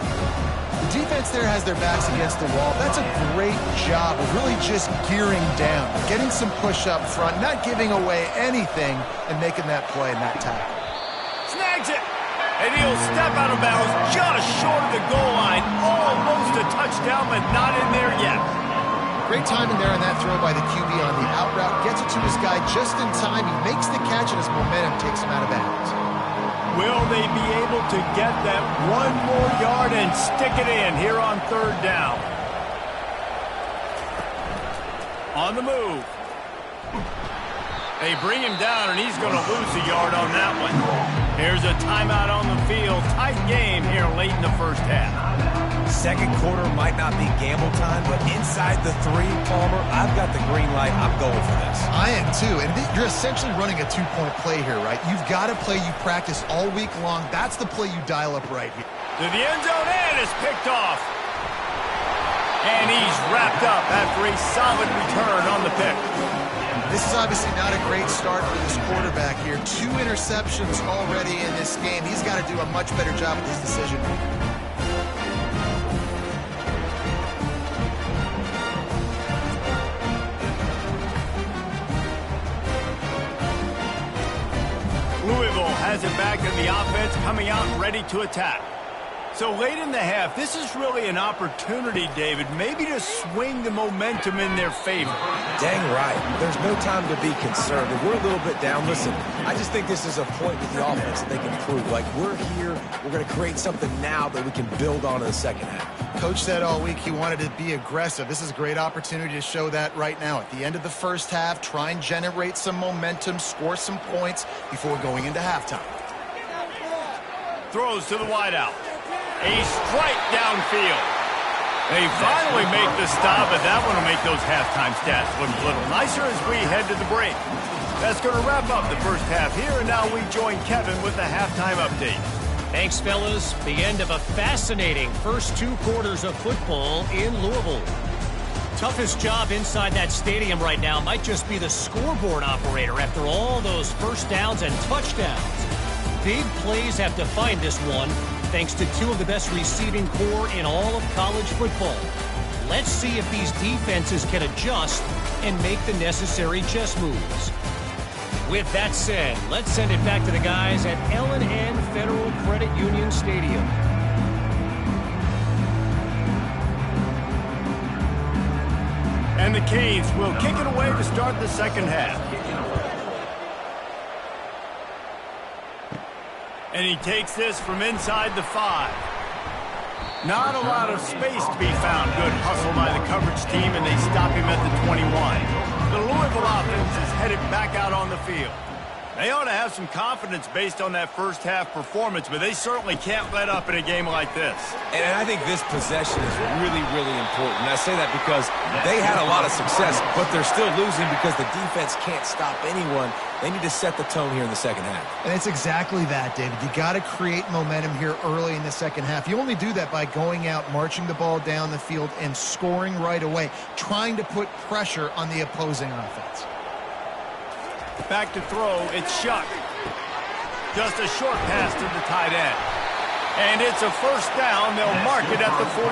The defense there has their backs against the wall. That's a great job of really just gearing down, getting some push up front, not giving away anything, and making that play and that tackle. Snags it, and he'll step out of bounds just short of the goal line. Almost a touchdown, but not in there yet. Great timing there on that throw by the QB on the out route. Gets it to his guy just in time. He makes the catch, and his momentum takes him out of bounds. Will they be able to get that one more yard and stick it in here on 3rd down? On the move. They bring him down, and he's going to lose a yard on that one. Here's a timeout on the field. Tight game here late in the first half. Second quarter might not be gamble time, but inside the 3, Palmer, I've got the green light. I'm going for this. I am too, and you're essentially running a 2-point play here, right? You've got a play you practice all week long. That's the play you dial up right here. To the end zone, and it's picked off. And he's wrapped up after a solid return on the pick. This is obviously not a great start for this quarterback here. 2 interceptions already in this game. He's got to do a much better job with his decision. Louisville has it back in the offense, coming out ready to attack. So late in the half, this is really an opportunity, David, maybe to swing the momentum in their favor. Dang right. There's no time to be concerned. If we're a little bit down, listen, I just think this is a point with the offense that they can prove. Like, we're here, we're going to create something now that we can build on in the second half. Coach said all week he wanted to be aggressive. This is a great opportunity to show that right now. At the end of the first half, try and generate some momentum, score some points before going into halftime. Throws to the wideout. A strike downfield. They finally make the stop, but that one will make those halftime stats look a little nicer as we head to the break. That's going to wrap up the first half here, and now we join Kevin with the halftime update. Thanks, fellas. The end of a fascinating first 2 quarters of football in Louisville. Toughest job inside that stadium right now might just be the scoreboard operator after all those first downs and touchdowns. Big plays have defined this one, thanks to 2 of the best receiving core in all of college football. Let's see if these defenses can adjust and make the necessary chess moves. With that said, let's send it back to the guys at L&N Federal Credit Union Stadium. And the Canes will kick it away to start the second half. And he takes this from inside the 5. Not a lot of space to be found. Good hustle by the coverage team, and they stop him at the 21. The Louisville offense is headed back out on the field. They ought to have some confidence based on that first half performance, but they certainly can't let up in a game like this. And I think this possession is really, really important. And I say that because they had a lot of success, but they're still losing because the defense can't stop anyone. They need to set the tone here in the second half. And it's exactly that, David. You got to create momentum here early in the second half. You only do that by going out, marching the ball down the field, and scoring right away, trying to put pressure on the opposing offense. Back to throw, it's Shuck. Just a short pass to the tight end. And it's a first down. They'll mark it at the 44.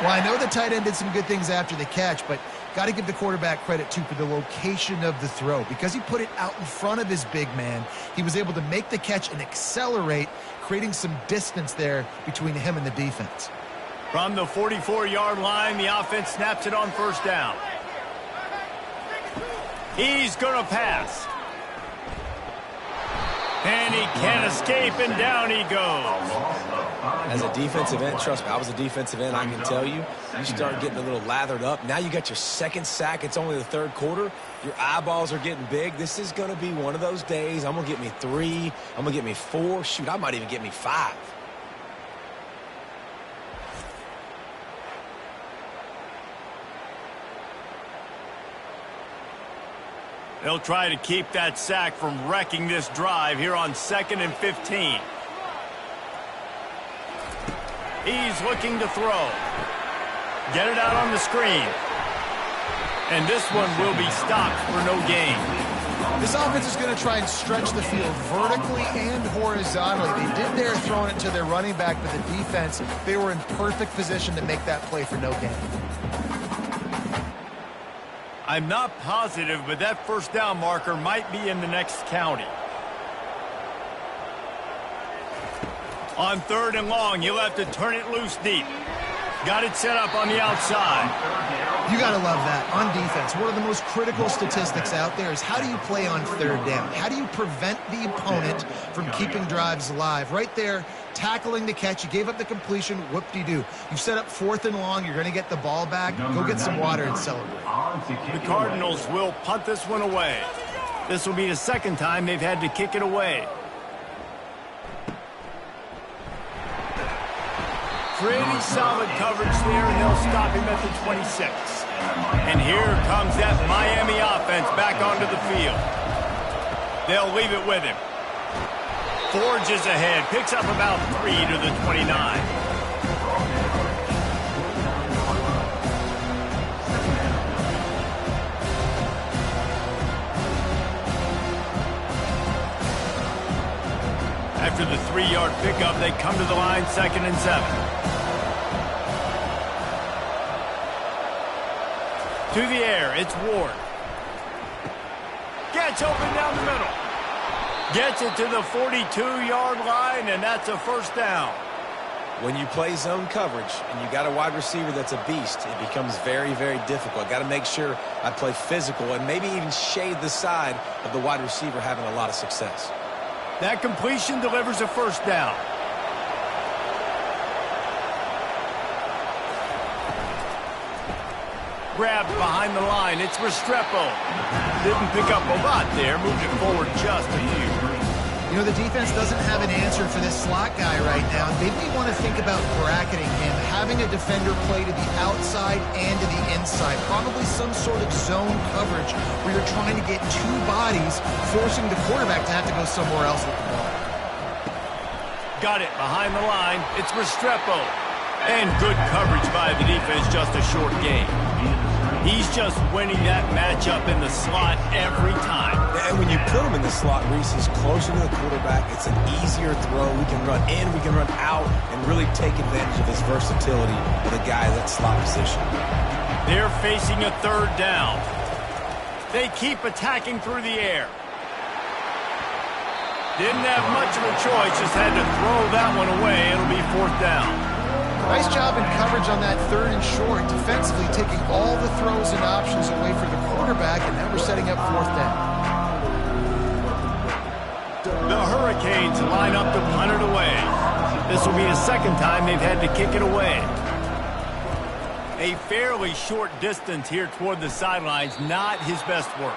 Well, I know the tight end did some good things after the catch, but got to give the quarterback credit, too, for the location of the throw. Because he put it out in front of his big man, he was able to make the catch and accelerate, creating some distance there between him and the defense. From the 44-yard line, the offense snaps it on first down. He's going to pass. And he can't escape, and down he goes. As a defensive end, trust me, I was a defensive end, I can tell you, you start getting a little lathered up. Now you got your second sack. It's only the third quarter. Your eyeballs are getting big. This is going to be one of those days. I'm going to get me 3. I'm going to get me 4. Shoot, I might even get me 5. They'll try to keep that sack from wrecking this drive here on 2nd and 15. He's looking to throw. Get it out on the screen. And this one will be stopped for no gain. This offense is going to try and stretch the field vertically and horizontally. They did there throwing it to their running back, but the defense, they were in perfect position to make that play for no gain. I'm not positive, but that first down marker might be in the next county. On 3rd and long, you'll have to turn it loose deep. Got it set up on the outside. You got to love that. On defense, one of the most critical statistics out there is how do you play on 3rd down? How do you prevent the opponent from keeping drives alive? Right there, tackling the catch. You gave up the completion. Whoop-de-doo. You set up 4th and long. You're going to get the ball back. Go get some water and celebrate. The Cardinals will punt this one away. This will be the second time they've had to kick it away. Pretty solid coverage there, and they'll stop him at the 26. And here comes that Miami offense back onto the field. They'll leave it with him. Forges ahead, picks up about 3 to the 29. After the 3-yard pickup, they come to the line, 2nd and 7. To the air, it's Ward. Gets open down the middle. Gets it to the 42-yard line, and that's a first down. When you play zone coverage and you got a wide receiver that's a beast, it becomes very, very difficult. Got to make sure I play physical and maybe even shade the side of the wide receiver having a lot of success. That completion delivers a first down. Grabbed behind the line. It's Restrepo. Didn't pick up a lot there. Moved it forward just a few. You know, the defense doesn't have an answer for this slot guy right now. They may want to think about bracketing him, having a defender play to the outside and to the inside. Probably some sort of zone coverage where you're trying to get 2 bodies, forcing the quarterback to have to go somewhere else with the ball. Got it behind the line. It's Restrepo. And good coverage by the defense, just a short gain. He's just winning that matchup in the slot every time. And when you put him in the slot, Reese, he's closer to the quarterback. It's an easier throw. We can run in, we can run out, and really take advantage of his versatility of the guy in that slot position. They're facing a 3rd down. They keep attacking through the air. Didn't have much of a choice, just had to throw that one away. It'll be 4th down. Nice job in coverage on that 3rd and short, defensively taking all the throws and options away for the quarterback, and now we're setting up 4th down. The Hurricanes line up to punt it away. This will be the second time they've had to kick it away. A fairly short distance here toward the sidelines, not his best work.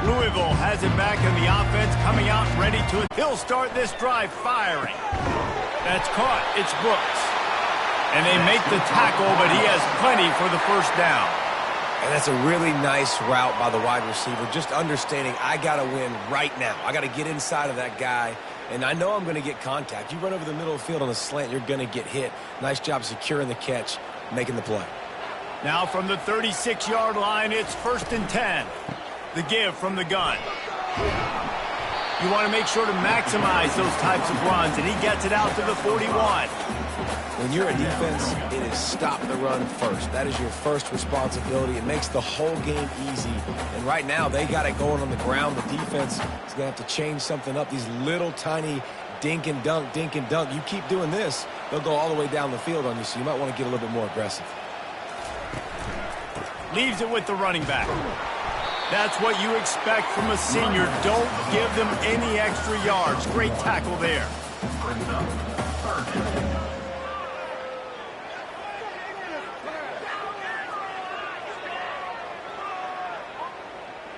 Louisville has it back in the offense, coming out ready to it. He'll start this drive firing. That's caught. It's Brooks. And they make the tackle, but he has plenty for the first down. And that's a really nice route by the wide receiver, just understanding I got to win right now. I got to get inside of that guy, and I know I'm going to get contact. You run over the middle of the field on a slant, you're going to get hit. Nice job securing the catch, making the play. Now from the 36-yard line, it's 1st and 10. The give from the gun. You want to make sure to maximize those types of runs, and he gets it out to the 41. When you're a defense, it is stop the run first. That is your first responsibility. It makes the whole game easy. And right now, they got it going on the ground. The defense is going to have to change something up. These little tiny dink and dunk, dink and dunk. You keep doing this, they'll go all the way down the field on you, so you might want to get a little bit more aggressive. Leaves it with the running back. That's what you expect from a senior. Don't give them any extra yards. Great tackle there.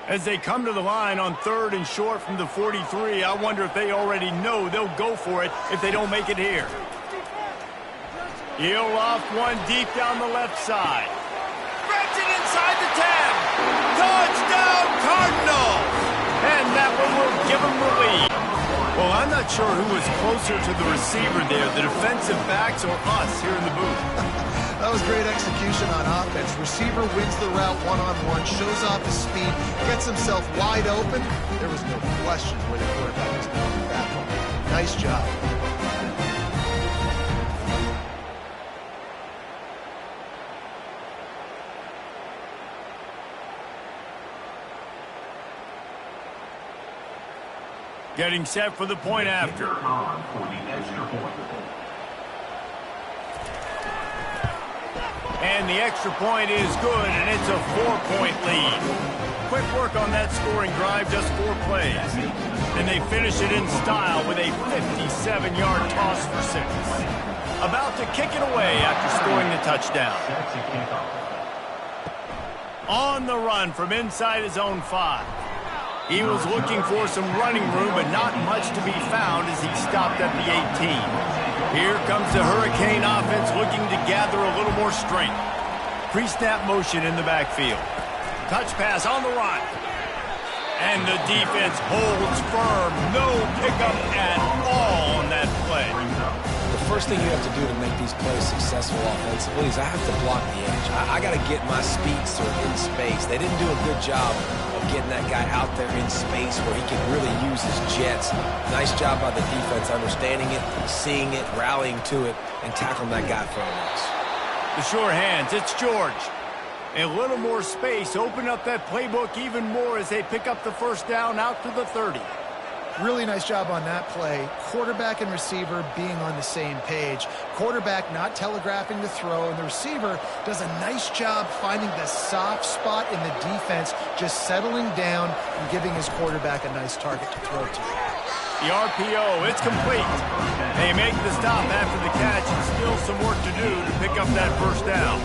As they come to the line on 3rd and short from the 43, I wonder if they already know they'll go for it if they don't make it here. He'll off one deep down the left side. Spreads it inside the 10. Touchdown, Cardinals! And that one will give them the lead. Well, I'm not sure who was closer to the receiver there, the defensive backs or us here in the booth. That was great execution on offense. Receiver wins the route one-on-one, shows off his speed, gets himself wide open. There was no question where the quarterback was going at that point. Nice job. Getting set for the point after. On for the extra point. And the extra point is good, and it's a 4-point lead. Quick work on that scoring drive, just 4 plays. And they finish it in style with a 57-yard toss for 6. About to kick it away after scoring the touchdown. On the run from inside his own 5. He was looking for some running room, but not much to be found as he stopped at the 18. Here comes the Hurricane offense looking to gather a little more strength. Pre-snap motion in the backfield. Touch pass on the run. And the defense holds firm. No pickup at all on that play. The first thing you have to do to make these plays successful offensively is I have to block the edge. I got to get my speedster in space. They didn't do a good job of getting that guy out there in space where he can really use his jets. Nice job by the defense understanding it, seeing it, rallying to it, and tackling that guy for a loss. The sure hands, it's George. A little more space, open up that playbook even more as they pick up the first down out to the 30. Really nice job on that play. Quarterback and receiver being on the same page. Quarterback not telegraphing the throw, and the receiver does a nice job finding the soft spot in the defense, just settling down and giving his quarterback a nice target to throw to. The RPO, it's complete. They make the stop after the catch, and still some work to do to pick up that first down.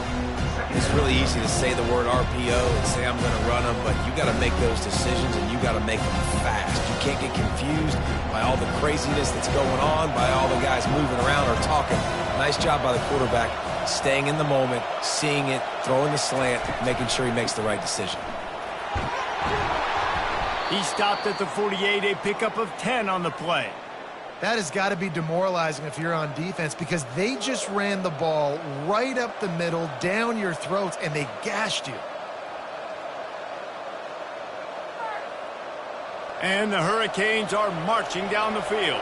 It's really easy to say the word RPO and say I'm going to run them, but you got to make those decisions and you got to make them fast. You can't get confused by all the craziness that's going on, by all the guys moving around or talking. Nice job by the quarterback, staying in the moment, seeing it, throwing the slant, making sure he makes the right decision. He stopped at the 48, a pickup of 10 on the play. That has got to be demoralizing if you're on defense because they just ran the ball right up the middle, down your throats, and they gashed you. And the Hurricanes are marching down the field.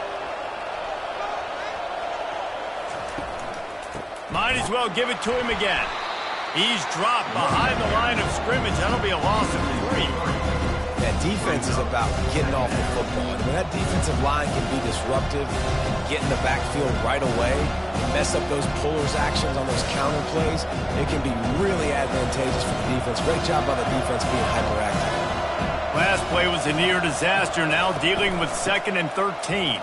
Might as well give it to him again. He's dropped behind the line of scrimmage. That'll be a loss of 3. That defense is about getting off the football. And when that defensive line can be disruptive and get in the backfield right away, mess up those pullers actions on those counter plays, it can be really advantageous for the defense. Great job by the defense being hyperactive. Last play was a near disaster, now dealing with 2nd and 13.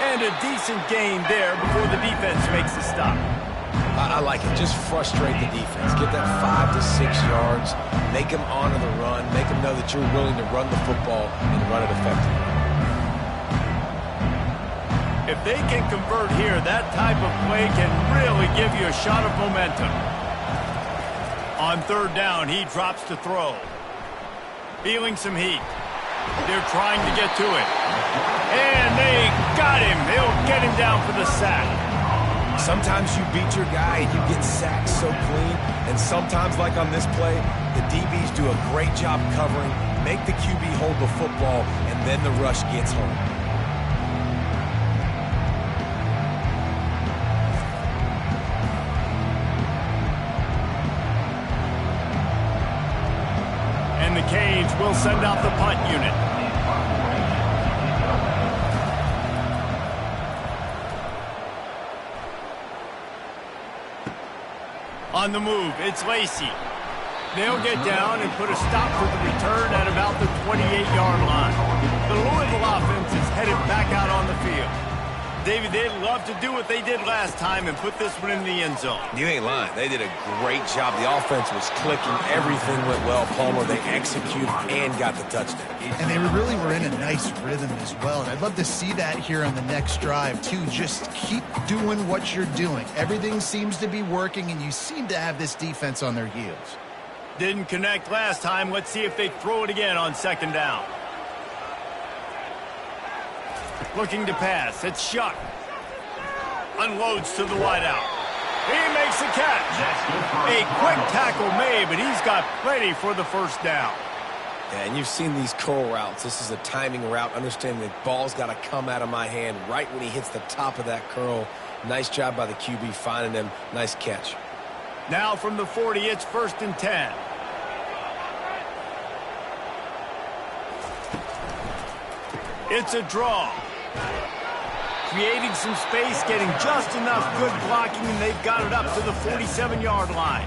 And a decent gain there before the defense makes the stop. I like it. Just frustrate the defense. Get that 5 to 6 yards. Make them honor the run. Make them know that you're willing to run the football and run it effectively. If they can convert here, that type of play can really give you a shot of momentum. On 3rd down, he drops to throw. Feeling some heat. They're trying to get to it. And they got him. They'll get him down for the sack. Sometimes you beat your guy and you get sacked so clean, and sometimes, like on this play, the DBs do a great job covering, make the QB hold the football, and then the rush gets home. And the Canes will send out the punt unit. On the move, it's Lacey. They'll get down and put a stop to the return at about the 28-yard line. The Louisville offense is headed back out on the field. David, they'd love to do what they did last time and put this one in the end zone. You ain't lying. They did a great job. The offense was clicking. Everything went well. Palmer, they executed and got the touchdown. And they really were in a nice rhythm as well. And I'd love to see that here on the next drive, too. Just keep doing what you're doing. Everything seems to be working, and you seem to have this defense on their heels. Didn't connect last time. Let's see if they throw it again on 2nd down. Looking to pass. It's Shuck. Unloads to the wideout. He makes the catch. A quick tackle made, but he's got plenty for the first down. Yeah, and you've seen these curl routes. This is a timing route, understanding the ball's got to come out of my hand right when he hits the top of that curl. Nice job by the QB finding him. Nice catch. Now from the 40, it's 1st and 10. It's a draw. Creating some space, getting just enough good blocking, and they've got it up to the 47-yard line.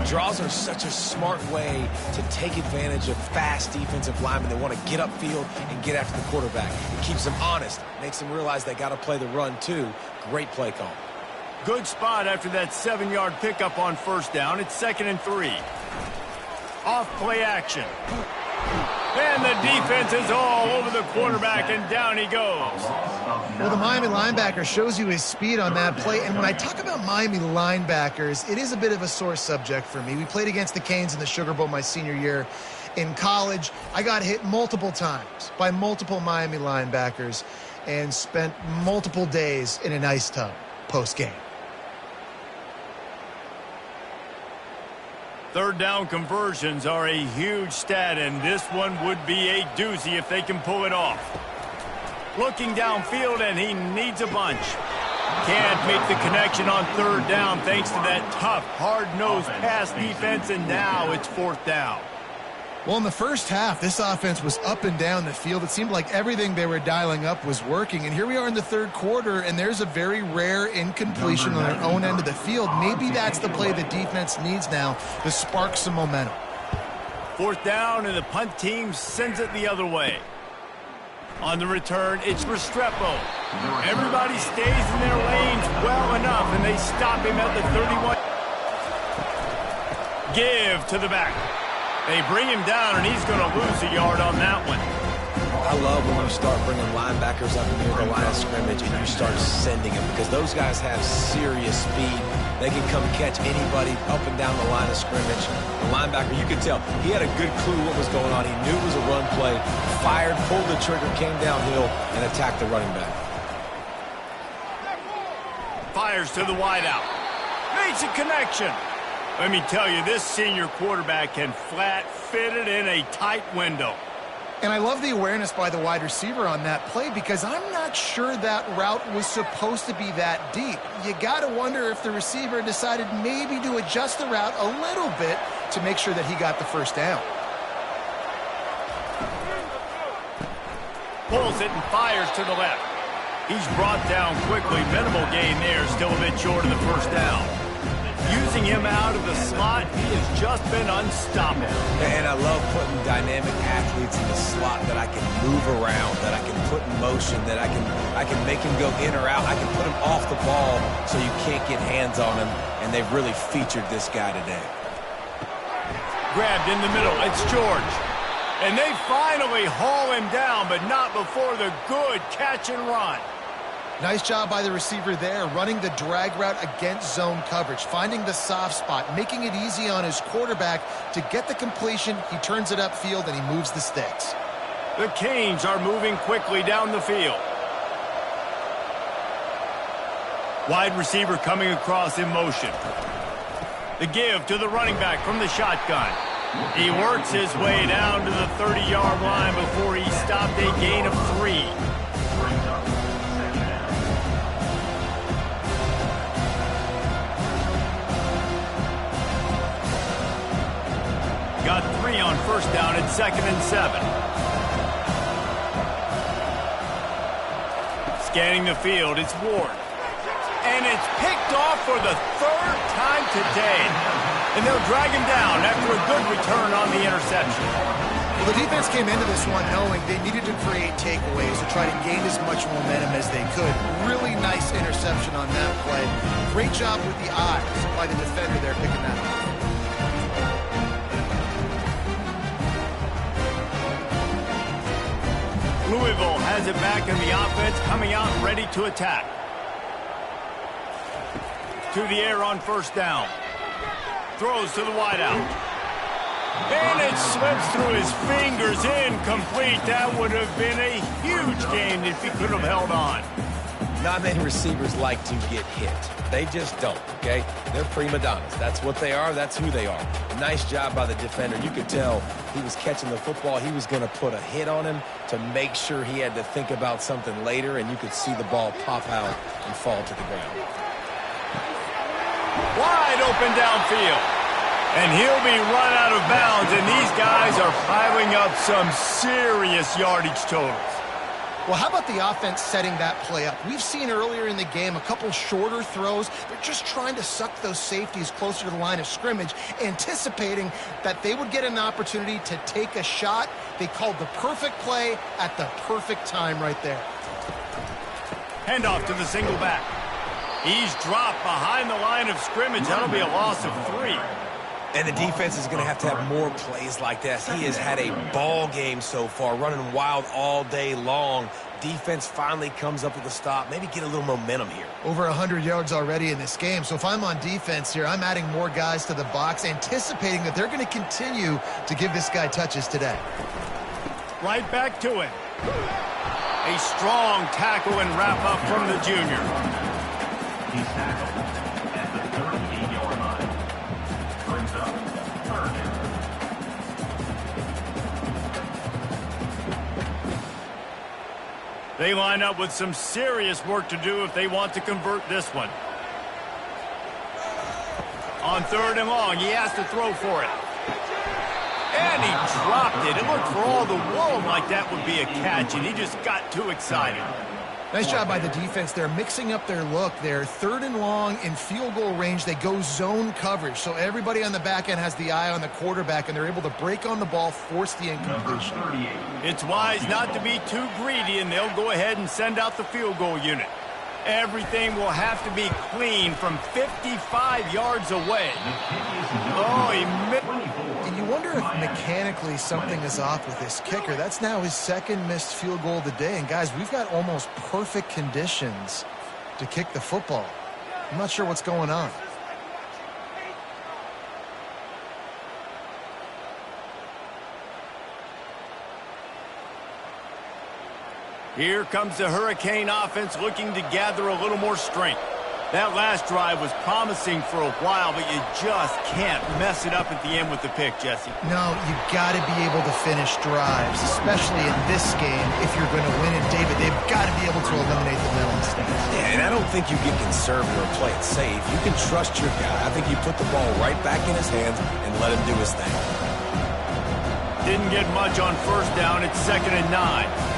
Draws are such a smart way to take advantage of fast defensive linemen. They want to get upfield and get after the quarterback. It keeps them honest, makes them realize they got to play the run too. Great play call. Good spot after that 7-yard pickup on 1st down. It's 2nd and 3. Off play action. And the defense is all over the quarterback, and down he goes. Well, the Miami linebacker shows you his speed on that play. And when I talk about Miami linebackers, it is a bit of a sore subject for me. We played against the Canes in the Sugar Bowl my senior year in college. I got hit multiple times by multiple Miami linebackers and spent multiple days in an ice tub post-game. 3rd down conversions are a huge stat, and this one would be a doozy if they can pull it off. Looking downfield, and he needs a bunch. Can't make the connection on 3rd down thanks to that tough, hard-nosed pass defense, and now it's 4th down. Well, in the first half, this offense was up and down the field. It seemed like everything they were dialing up was working. And here we are in the 3rd quarter, and there's a very rare incompletion on their own end of the field. Maybe that's the play the defense needs now to spark some momentum. 4th down, and the punt team sends it the other way. On the return, it's Restrepo. Everybody stays in their lanes well enough, and they stop him at the 31. Give to the back. They bring him down, and he's going to lose a yard on that one. I love when you start bringing linebackers up near the line of scrimmage and you start sending them, because those guys have serious speed. They can come catch anybody up and down the line of scrimmage. The linebacker, you could tell, he had a good clue what was going on. He knew it was a run play, fired, pulled the trigger, came downhill, and attacked the running back. Fires to the wideout. Makes a connection. Let me tell you, this senior quarterback can flat fit it in a tight window. And I love the awareness by the wide receiver on that play, because I'm not sure that route was supposed to be that deep. You got to wonder if the receiver decided maybe to adjust the route a little bit to make sure that he got the first down. Pulls it and fires to the left. He's brought down quickly. Minimal gain there, still a bit short of the first down. Using him out of the slot, he has just been unstoppable. And I love putting dynamic athletes in the slot that I can move around, that I can put in motion, that I can make him go in or out. I can put him off the ball so you can't get hands on him, and they've really featured this guy today. Grabbed in the middle, it's George. And they finally haul him down, but not before the good catch and run. Nice job by the receiver there, running the drag route against zone coverage, finding the soft spot, making it easy on his quarterback to get the completion. He turns it upfield, and he moves the sticks. The Canes are moving quickly down the field. Wide receiver coming across in motion. The give to the running back from the shotgun. He works his way down to the 30-yard line before he stopped a gain of 3. Got 3 on first down at 2nd and 7. Scanning the field, it's Ward. And it's picked off for the 3rd time today. And they'll drag him down after a good return on the interception. Well, the defense came into this one knowing they needed to create takeaways to try to gain as much momentum as they could. Really nice interception on that play. Great job with the eyes by the defender there picking that up. Louisville has it back in the offense, coming out ready to attack. To the air on first down. Throws to the wideout. And it slips through his fingers, incomplete. That would have been a huge gain if he could have held on. Not many receivers like to get hit. They just don't, okay? They're prima donnas. That's what they are. That's who they are. Nice job by the defender. You could tell he was catching the football. He was going to put a hit on him to make sure he had to think about something later, and you could see the ball pop out and fall to the ground. Wide open downfield. And he'll be run out of bounds, and these guys are piling up some serious yardage totals. Well, how about the offense setting that play up? We've seen earlier in the game a couple shorter throws. They're just trying to suck those safeties closer to the line of scrimmage, anticipating that they would get an opportunity to take a shot. They called the perfect play at the perfect time right there. Handoff to the single back. He's dropped behind the line of scrimmage. That'll be a loss of 3. And the defense is going to have more plays like that. He has had a ball game so far, running wild all day long. Defense finally comes up with a stop. Maybe get a little momentum here. Over 100 yards already in this game. So if I'm on defense here, I'm adding more guys to the box, anticipating that they're going to continue to give this guy touches today. Right back to it. A strong tackle and wrap up from the junior. He's tackled at the 38-yard line. Brings up third down. They line up with some serious work to do if they want to convert this one. On 3rd and long, he has to throw for it. And he dropped it. It looked for all the world like that would be a catch, and he just got too excited. Nice job by the defense. They're mixing up their look. They're 3rd and long in field goal range. They go zone coverage. So everybody on the back end has the eye on the quarterback, and they're able to break on the ball, force the incompletion. It's wise not to be too greedy, and they'll go ahead and send out the field goal unit. Everything will have to be clean from 55 yards away. Oh, he missed. And you wonder if mechanically something is off with this kicker. That's now his 2nd missed field goal of the day. And, guys, we've got almost perfect conditions to kick the football. I'm not sure what's going on. Here comes the Hurricane offense looking to gather a little more strength. That last drive was promising for a while, but you just can't mess it up at the end with the pick, Jesse. No, you've got to be able to finish drives, especially in this game if you're going to win. And, David, they've got to be able to eliminate the mental mistakes. Yeah, and I don't think you get conservative or play it safe. You can trust your guy. I think you put the ball right back in his hands and let him do his thing. Didn't get much on 1st down. It's 2nd and 9.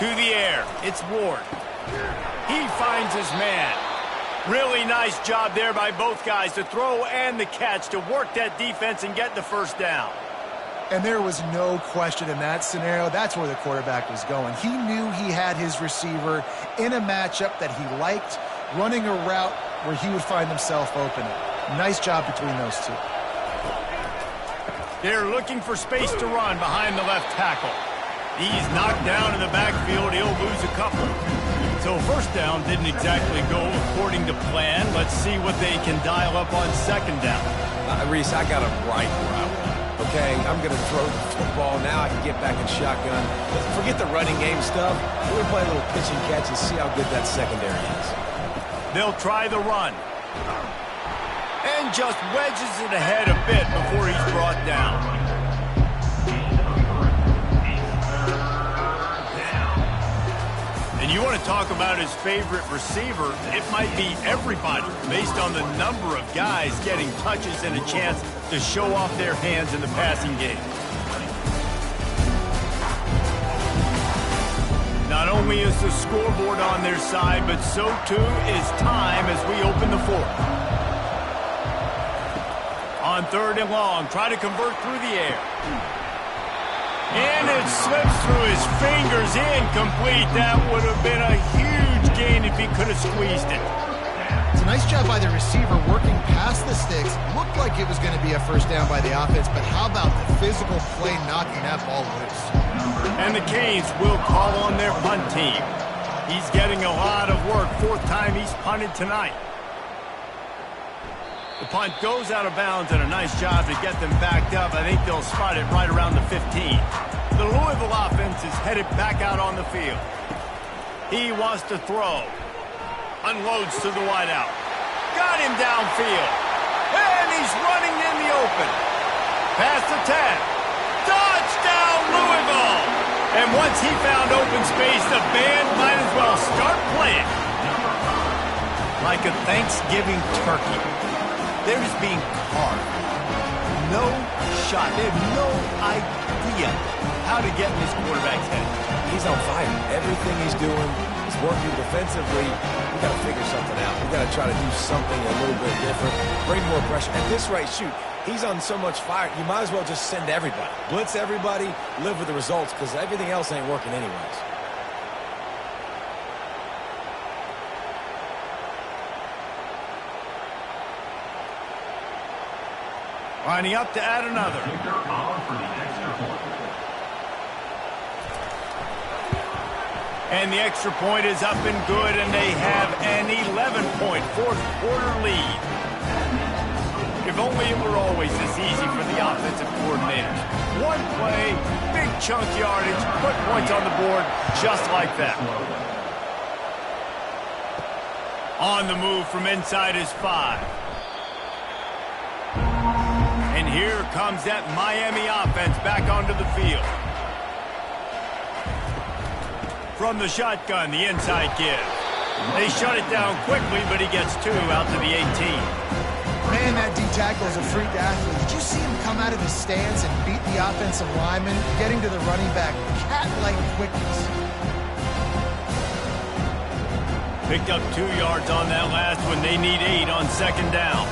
To the air, it's Ward. He finds his man. Really nice job there by both guys, the throw and the catch, to work that defense and get the 1st down. And there was no question in that scenario. That's where the quarterback was going. He knew he had his receiver in a matchup that he liked, running a route where he would find himself open. Nice job between those two. They're looking for space to run behind the left tackle. He's knocked down in the backfield. He'll lose a couple. So 1st down didn't exactly go according to plan. Let's see what they can dial up on 2nd down. Reese, I got him right where I want. Okay, I'm going to throw the football. Now I can get back in shotgun. Forget the running game stuff. We're going to play a little pitch and catch and see how good that secondary is. They'll try the run. And just wedges it ahead a bit before he's brought down. And you want to talk about his favorite receiver, it might be everybody based on the number of guys getting touches and a chance to show off their hands in the passing game. Not only is the scoreboard on their side, but so too is time as we open the 4th. On 3rd and long, try to convert through the air. And it slips through his fingers, incomplete. That would have been a huge gain if he could have squeezed it. It's a nice job by the receiver working past the sticks. Looked like it was going to be a 1st down by the offense, but how about the physical play knocking that ball loose? And the Canes will call on their punt team. He's getting a lot of work. 4th time he's punted tonight. The punt goes out of bounds, and a nice job to get them backed up. I think they'll spot it right around the 15. The Louisville offense is headed back out on the field. He wants to throw. Unloads to the wideout. Got him downfield. And he's running in the open. Pass the 10. Touchdown, Louisville! And once he found open space, the band might as well start playing. Like a Thanksgiving turkey. They're just being carved. No shot. They have no idea how to get in this quarterback's head. He's on fire. Everything he's doing is working defensively. We got to figure something out. We got to try to do something a little bit different. Bring more pressure. At this rate, shoot, he's on so much fire. You might as well just send everybody. Blitz everybody, live with the results, because everything else ain't working anyways. Lining up to add another. Kicker on for the extra point. And the extra point is up and good, and they have an 11-point fourth-quarter lead. If only it were always this easy for the offensive coordinators. One play, big chunk yardage, put points on the board just like that. On the move from inside his 5. And here comes that Miami offense back onto the field. From the shotgun, the inside give. They shut it down quickly, but he gets 2 out to the 18. Man, that D-tackle is a freak athlete. Did you see him come out of his stance and beat the offensive lineman, getting to the running back? Cat-like quickness. Picked up 2 yards on that last one. They need 8 on second down.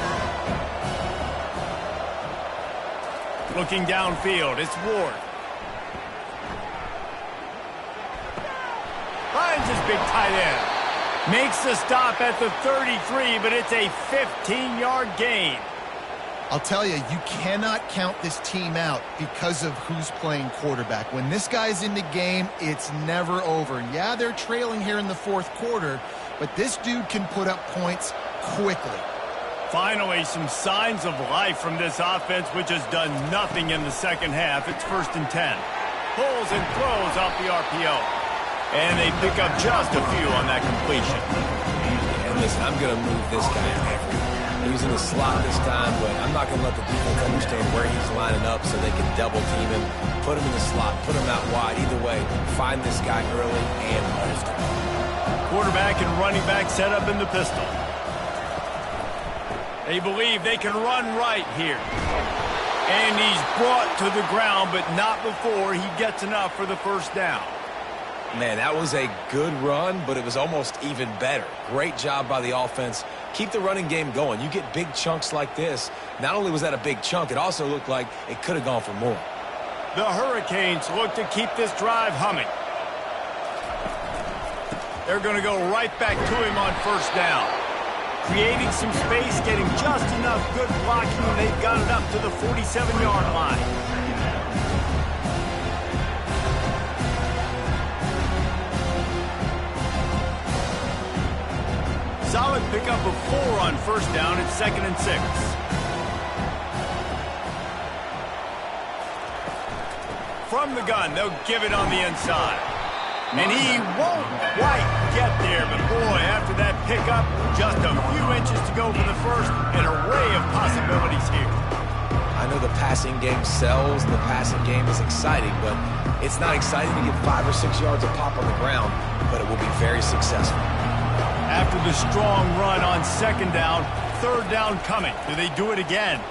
Looking downfield, it's Ward. Finds his big tight end. Makes the stop at the 33, but it's a 15-yard gain. I'll tell you, you cannot count this team out because of who's playing quarterback. When this guy's in the game, it's never over. Yeah, they're trailing here in the fourth quarter, but this dude can put up points quickly. Finally, some signs of life from this offense, which has done nothing in the second half. It's 1st and 10. Pulls and throws off the RPO. And they pick up just a few on that completion. And listen, I'm going to move this guy everywhere. He's in the slot this time, but I'm not going to let the defense understand where he's lining up so they can double team him, put him in the slot, put him out wide. Either way, find this guy early and often. Quarterback and running back set up in the pistol. They believe they can run right here. And he's brought to the ground, but not before he gets enough for the first down. Man, that was a good run, but it was almost even better. Great job by the offense. Keep the running game going. You get big chunks like this. Not only was that a big chunk, it also looked like it could have gone for more. The Hurricanes look to keep this drive humming. They're going to go right back to him on first down. Creating some space, getting just enough good blocking, and they've got it up to the 47-yard line. Solid pickup of 4 on first down at 2nd and 6. From the gun, they'll give it on the inside. And he won't quite get there, but boy, after that pickup, just a few inches to go for the first, an array of possibilities here. I know the passing game sells, and the passing game is exciting, but it's not exciting to get 5 or 6 yards of pop on the ground, but it will be very successful. After the strong run on second down, third down coming. Do they do it again?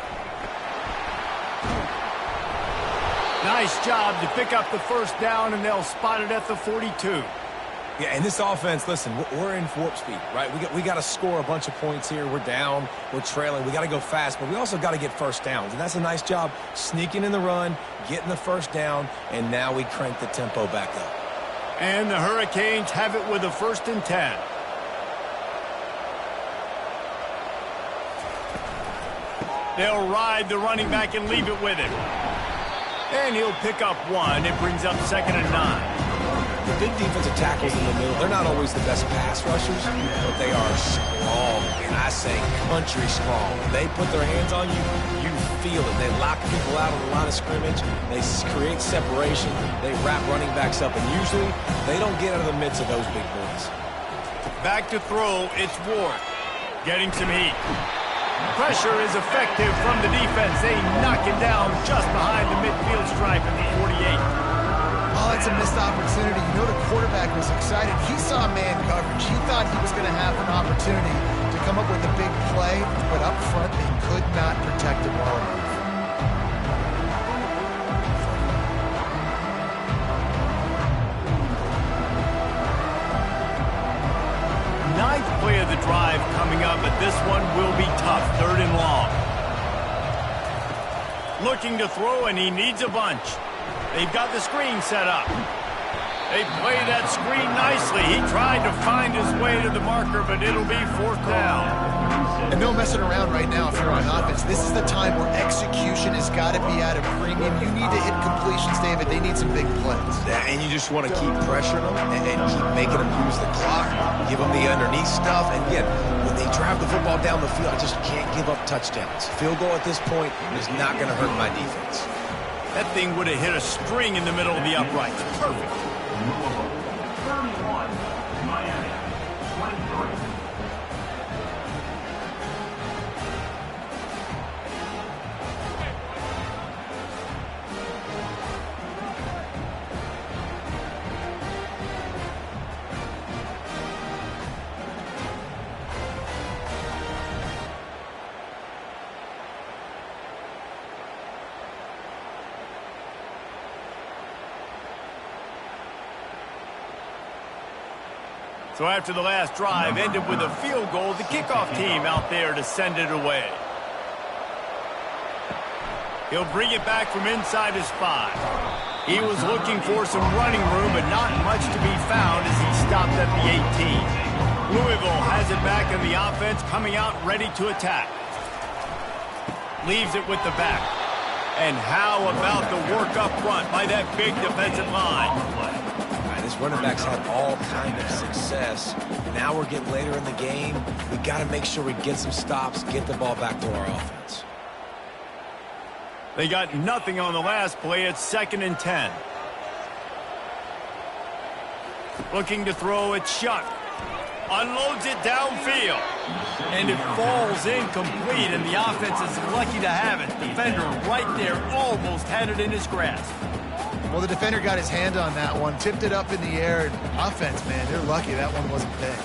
Nice job to pick up the first down, and they'll spot it at the 42. Yeah, and this offense, listen, we're in warp speed, right? We got to score a bunch of points here. We're down. We're trailing. We got to go fast, but we also got to get first downs. And that's a nice job sneaking in the run, getting the first down, and now we crank the tempo back up. And the Hurricanes have it with a 1st and 10. They'll ride the running back and leave it with him. And he'll pick up 1. It brings up 2nd and 9. The big defensive tackles in the middle, they're not always the best pass rushers, but they are strong, and I say country strong. When they put their hands on you, you feel it. They lock people out on the line of scrimmage. They create separation. They wrap running backs up, and usually they don't get out of the midst of those big boys. Back to throw, it's Ward. Getting some heat. Pressure is effective from the defense. They knock him down just behind the midfield stripe at the 48. Oh, that's a missed opportunity. You know the quarterback was excited. He saw man coverage. He thought he was going to have an opportunity to come up with a big play, but up front they could not protect it well enough. Ninth play of the drive coming up, but this one will be tough. 3rd and long. Looking to throw, and he needs a bunch. They've got the screen set up. They play that screen nicely. He tried to find his way to the marker, but it'll be 4th down. And no messing around right now if you're on offense. This is the time where execution has got to be at a premium. You need to hit completions, David. They need some big plays. And you just want to keep pressuring them and keep making them use the clock, give them the underneath stuff. And again, when they drive the football down the field, I just can't give up touchdowns. Field goal at this point is not going to hurt my defense. That thing would have hit a string in the middle of the uprights. Perfect. Louisville, 31, Miami, 23. So after the last drive ended with a field goal, the kickoff team out there to send it away. He'll bring it back from inside his 5. He was looking for some running room, but not much to be found as he stopped at the 18. Louisville has it back in the offense, coming out ready to attack. Leaves it with the back. And how about the work up front by that big defensive line? This running back's had all kind of success. Now we're getting later in the game. We got to make sure we get some stops, get the ball back to our offense. They got nothing on the last play. It's 2nd and 10. Looking to throw, it's Shuck. Unloads it downfield. And it falls incomplete, and the offense is lucky to have it. Defender right there almost had it in his grasp. Well, the defender got his hand on that one, tipped it up in the air. Offense, man, they're lucky that one wasn't picked.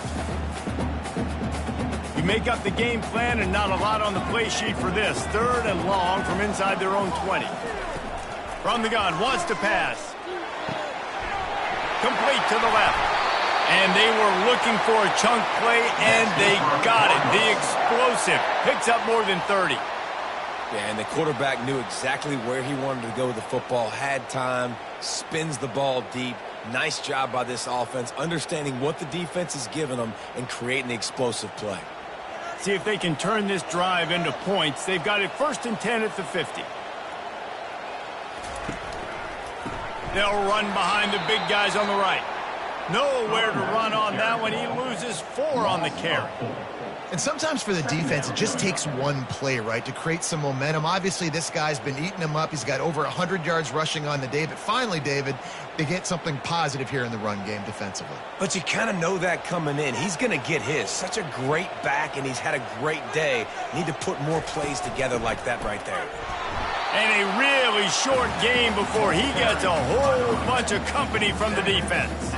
You make up the game plan and not a lot on the play sheet for this. 3rd and long from inside their own 20. From the gun, wants to pass. Complete to the left. And they were looking for a chunk play, and they got it. The explosive picks up more than 30. Yeah, and the quarterback knew exactly where he wanted to go with the football, had time, spins the ball deep. Nice job by this offense, understanding what the defense is giving them and creating the explosive play. See if they can turn this drive into points. They've got it 1st and 10 at the 50. They'll run behind the big guys on the right. Nowhere to run on that one. He loses 4 on the carry. And sometimes for the defense, it just takes one play, right, to create some momentum. Obviously, this guy's been eating him up. He's got over 100 yards rushing on the day. But finally, David, they get something positive here in the run game defensively. But you kind of know that coming in. He's going to get his. Such a great back, and he's had a great day. Need to put more plays together like that right there. And a really short game before he gets a whole bunch of company from the defense.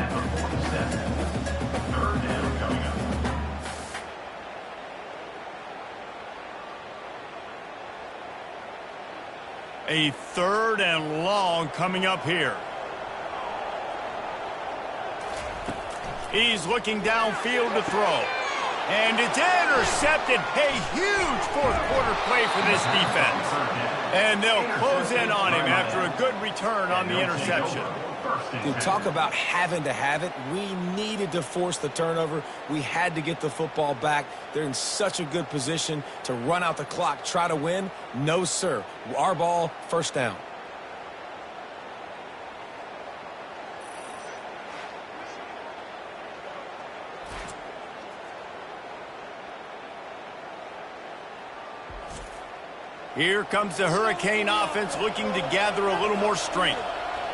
A 3rd and long coming up here. He's looking downfield to throw. And it's intercepted. A huge 4th quarter play for this defense. And they'll close in on him after a good return on the interception. Dude, talk about having to have it. We needed to force the turnover. We had to get the football back. They're in such a good position to run out the clock, try to win. No, sir. Our ball, 1st down. Here comes the Hurricane offense looking to gather a little more strength.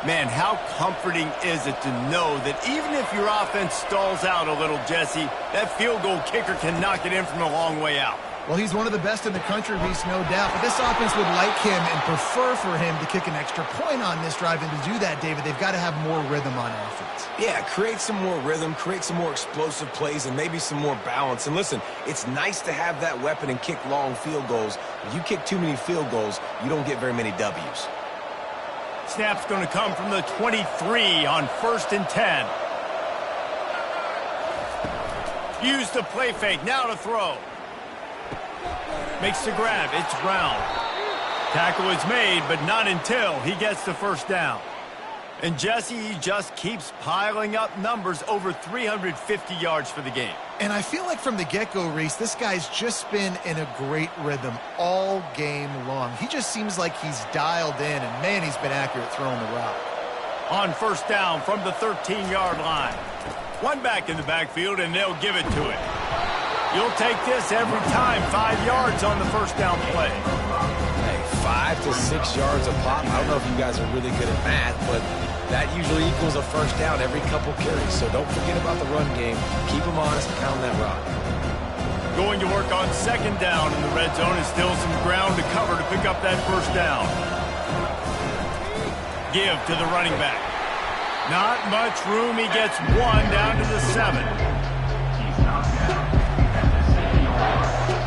Man, how comforting is it to know that even if your offense stalls out a little, Jesse, that field goal kicker can knock it in from a long way out. Well, he's one of the best in the country, Reese, no doubt. But this offense would like him and prefer for him to kick an extra point on this drive. And to do that, David, they've got to have more rhythm on offense. Yeah, create some more rhythm, create some more explosive plays, and maybe some more balance. And listen, it's nice to have that weapon and kick long field goals. If you kick too many field goals, you don't get very many W's. Snap's going to come from the 23 on 1st and 10. Use the play fake, now to throw. Makes the grab, it's Brown. Tackle is made, but not until he gets the first down. And Jesse, he just keeps piling up numbers, over 350 yards for the game. And I feel like from the get-go, Reese, this guy's just been in a great rhythm all game long. He just seems like he's dialed in, and man, he's been accurate throwing the rock. On 1st down from the 13-yard line. One back in the backfield, and they'll give it to him. You'll take this every time. 5 yards on the 1st down play. Hey, 5 to 6 yards a pop. I don't know if you guys are really good at math, but that usually equals a 1st down every couple carries. So don't forget about the run game. Keep them honest and pound that rock. Going to work on 2nd down in the red zone, and still some ground to cover to pick up that 1st down. Give to the running back. Not much room. He gets 1 down to the 7. He's knocked down at the 7-yard line.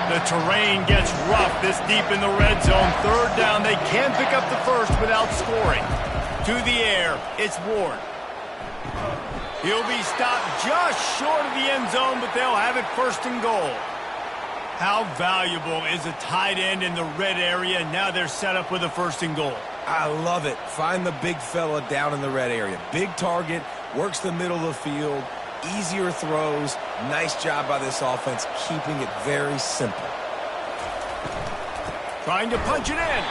The terrain gets rough this deep in the red zone. 3rd down, they can pick up the 1st without scoring. To the air, it's Ward. He'll be stopped just short of the end zone, but they'll have it 1st and goal. How valuable is a tight end in the red area? Now they're set up with a 1st and goal. I love it. Find the big fella down in the red area. Big target, works the middle of the field, easier throws. Nice job by this offense, keeping it very simple. Trying to punch it in.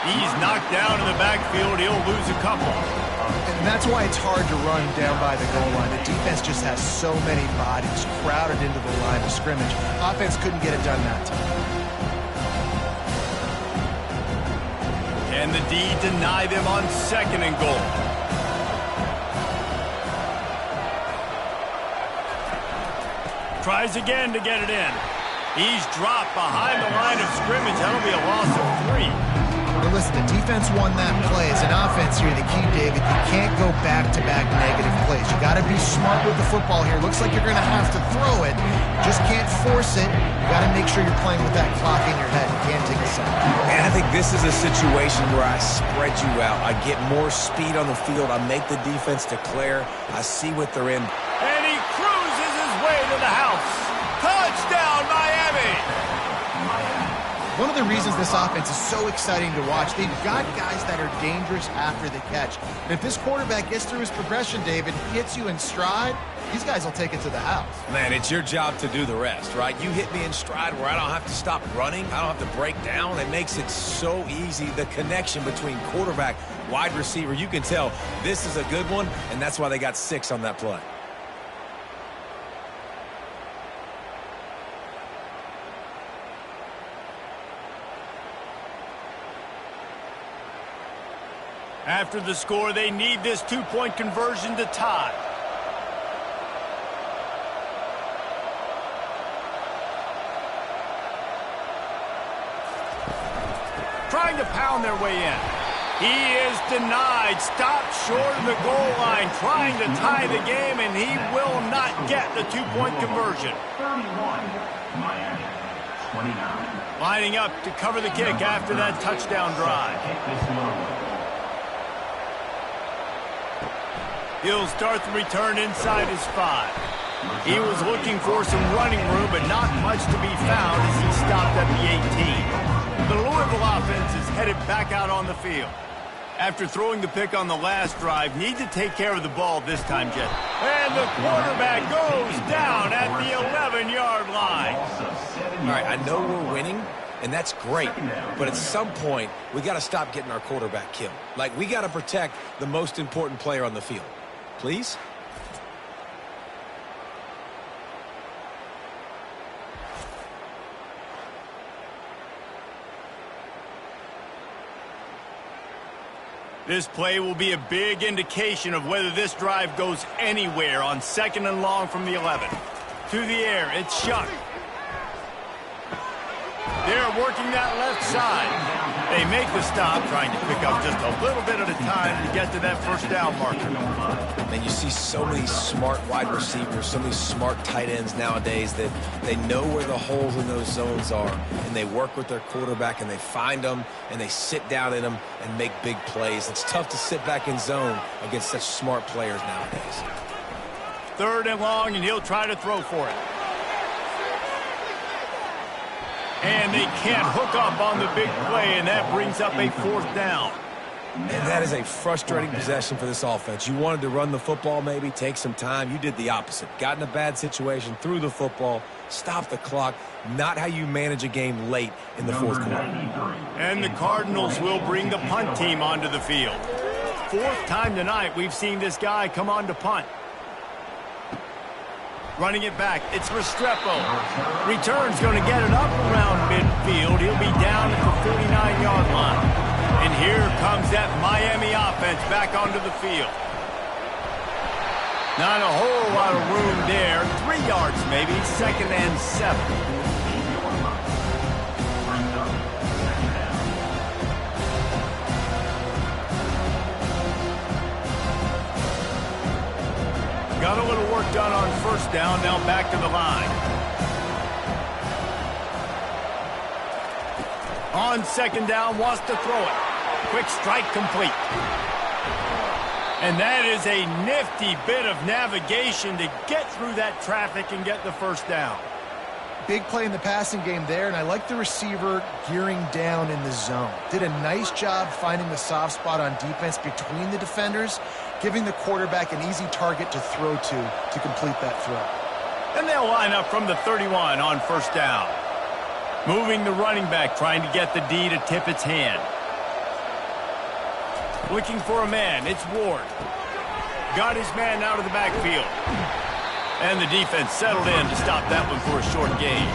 He's knocked down in the backfield. He'll lose a couple. And that's why it's hard to run down by the goal line. The defense just has so many bodies crowded into the line of scrimmage. Offense couldn't get it done that time. And the D deny them on 2nd and goal. Tries again to get it in. He's dropped behind the line of scrimmage. That'll be a loss of 3. But listen, the defense won that play. As an offense here, the key, David, you can't go back-to-back negative plays. You got to be smart with the football here. Looks like you're going to have to throw it. Just can't force it. You got to make sure you're playing with that clock in your head. You can't take a sack. And I think this is a situation where I spread you out. I get more speed on the field. I make the defense declare. I see what they're in. And he cruises his way to the house. Touchdown, Miami! One of the reasons this offense is so exciting to watch, they've got guys that are dangerous after the catch. And if this quarterback gets through his progression, David, hits you in stride, these guys will take it to the house. Man, it's your job to do the rest, right? You hit me in stride where I don't have to stop running. I don't have to break down. It makes it so easy. The connection between quarterback, wide receiver, you can tell this is a good one, and that's why they got 6 on that play. After the score, they need this 2-point conversion to tie. Trying to pound their way in. He is denied. Stopped short of the goal line. Trying to tie the game, and he will not get the 2-point conversion. 31, Miami, 29. Lining up to cover the kick after that touchdown drive. Kick this one away. He'll start the return inside his 5. He was looking for some running room, but not much to be found as he stopped at the 18. The Louisville offense is headed back out on the field. After throwing the pick on the last drive, need to take care of the ball this time, Jet. And the quarterback goes down at the 11-yard line. All right, I know we're winning, and that's great. But at some point, we got to stop getting our quarterback killed. Like, we got to protect the most important player on the field. Please? This play will be a big indication of whether this drive goes anywhere on 2nd and long from the 11. To the air, it's Shuck. They're working that left side. They make the stop, trying to pick up just a little bit at a time to get to that first down marker. And you see so many smart wide receivers, so many smart tight ends nowadays that they know where the holes in those zones are, and they work with their quarterback, and they find them, and they sit down in them and make big plays. It's tough to sit back in zone against such smart players nowadays. 3rd and long, and he'll try to throw for it. And they can't hook up on the big play, and that brings up a 4th down. And that is a frustrating possession for this offense. You wanted to run the football, maybe, take some time. You did the opposite. Got in a bad situation, threw the football, stopped the clock. Not how you manage a game late in the 4th quarter. And the Cardinals will bring the punt team onto the field. 4th time tonight we've seen this guy come on to punt. Running it back, it's Restrepo. Return's going to get it up around midfield. He'll be down at the 49-yard line. And here comes that Miami offense back onto the field. Not a whole lot of room there. 3 yards maybe, 2nd and 7. Got a little work done on 1st down, now back to the line. On 2nd down, wants to throw it. Quick strike complete. And that is a nifty bit of navigation to get through that traffic and get the 1st down. Big play in the passing game there, and I like the receiver gearing down in the zone. Did a nice job finding the soft spot on defense between the defenders, giving the quarterback an easy target to throw to complete that throw. And they'll line up from the 31 on 1st down. Moving the running back, trying to get the D to tip its hand. Looking for a man, it's Ward. Got his man out of the backfield. And the defense settled in to stop that one for a short gain.